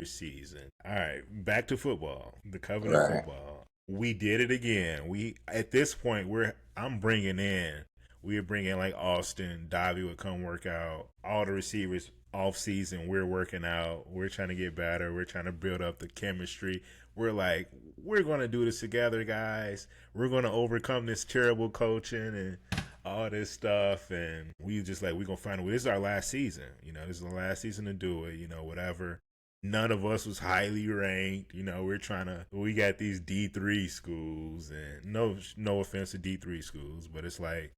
Season. All right, back to football. The Covenant Right. football. We did it again. We at this point I'm bringing in. We are bringing like Austin. Davi would come work out. All the receivers off season. We're working out. We're trying to get better. We're trying to build up the chemistry. We're like, we're gonna do this together, guys. We're gonna overcome this terrible coaching and all this stuff. And we just like we're gonna find a way. This is our last season. This is the last season to do it. Whatever. None of us was highly ranked. We got these D3 schools, and no offense to D3 schools, but it's like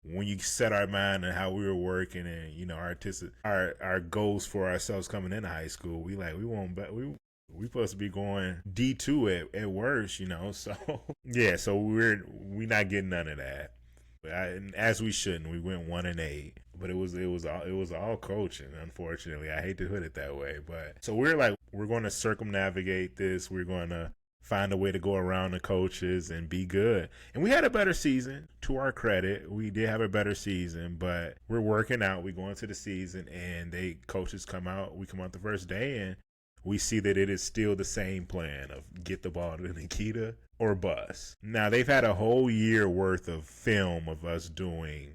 when you set our mind on how we were working and our goals for ourselves coming into high school, we won't bet we supposed to be going D2 at worst, so yeah, so we not getting none of that. And as we shouldn't, we went 1-8, but it was all coaching. Unfortunately, I hate to put it that way, but so we're like we're going to circumnavigate this. We're going to find a way to go around the coaches and be good. And we had a better season. To our credit, we did have a better season, but we're working out. We go into the season, and coaches come out. We come out the first day, and we see that it is still the same plan of get the ball to Nikita or bust. Now, they've had a whole year worth of film of us doing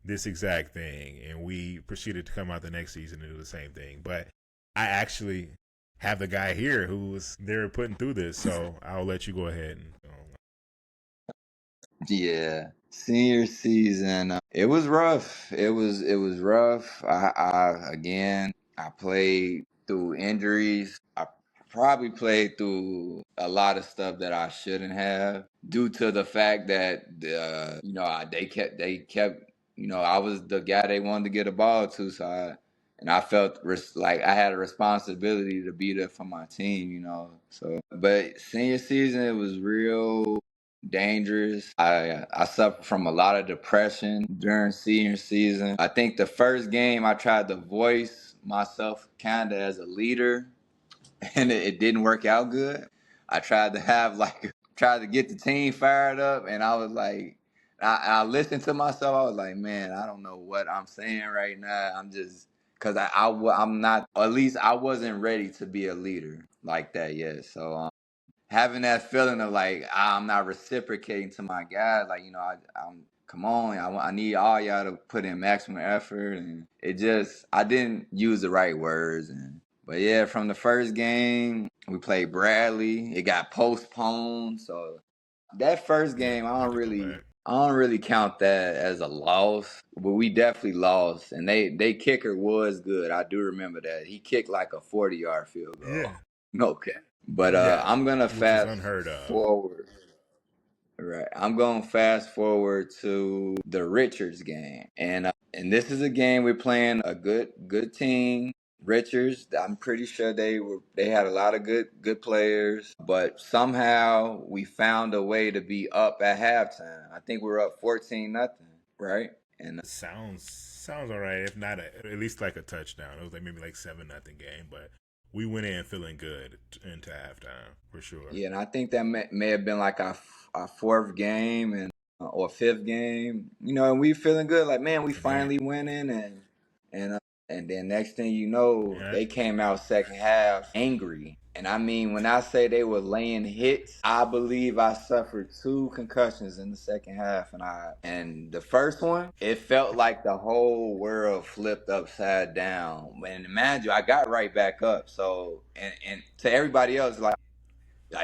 this exact thing, and we proceeded to come out the next season and do the same thing. But I actually have the guy here who was there putting through this, so I'll let you go ahead and. Yeah, senior season. It was rough. It was rough. I again, I played through injuries. I probably played through a lot of stuff that I shouldn't have due to the fact that they kept I was the guy they wanted to get a ball to, so I felt like I had a responsibility to be there for my team. So, but senior season, it was real dangerous. I suffered from a lot of depression during senior season. I think the first game I tried to voice myself kind of as a leader, and it didn't work out good. I tried to tried to get the team fired up, and I was like, I listened to myself. I was like, man, I don't know what I'm saying right now. I'm just because I'm not, at least I wasn't ready to be a leader like that yet. So having that feeling of like I'm not reciprocating to my guys, like I'm come on, I need all y'all to put in maximum effort, and I didn't use the right words, and but yeah, from the first game we played Bradley, it got postponed, so that first Yeah, game I had to come back. I don't really count that as a loss, but we definitely lost, and they kicker was good. I do remember that he kicked like a 40-yard field goal. Yeah, Okay. But yeah, I'm gonna which is fast unheard of. forward. Right, I'm going to fast forward to the Richards game, and this is a game we're playing a good team. Richards, I'm pretty sure they had a lot of good players, but somehow we found a way to be up at halftime. I think we were up 14-0, right? And Sounds all right. If not, at least like a touchdown. It was like maybe like 7-0 game, but we went in feeling good into halftime for sure. yeah, and I think that may have been like our fourth game and or fifth game. And we feeling good, like man, we Yeah, finally winning, and and then next thing you know, yeah. they came out second half angry. And I mean, when I say they were laying hits, I believe I suffered two concussions in the second half, and the first one, it felt like the whole world flipped upside down. And imagine, I got right back up. So, and to everybody else, like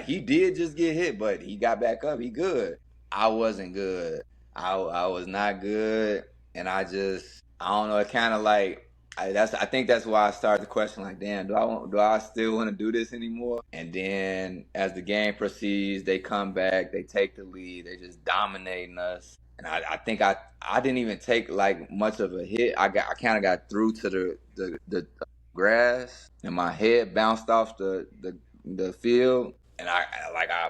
he did just get hit, but he got back up. He good. I wasn't good. I was not good, and I don't know. It kind of like I think that's why I started the question. Like, damn, do I still want to do this anymore? And then as the game proceeds, they come back. They take the lead. They just dominating us. And I think I didn't even take like much of a hit. I kind of got through to the grass, and my head bounced off the field, and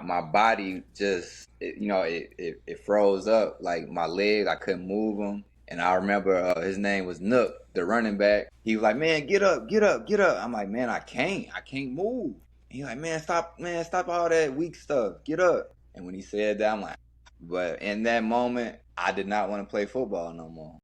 my body just it froze up, like my legs, I couldn't move them, And I remember his name was Nook, the running back. He was like, "Man, get up, get up, get up." I'm like, "Man, I can't move." He's like, man, stop all that weak stuff. Get up." And when he said that, I'm like, but in that moment, I did not want to play football no more.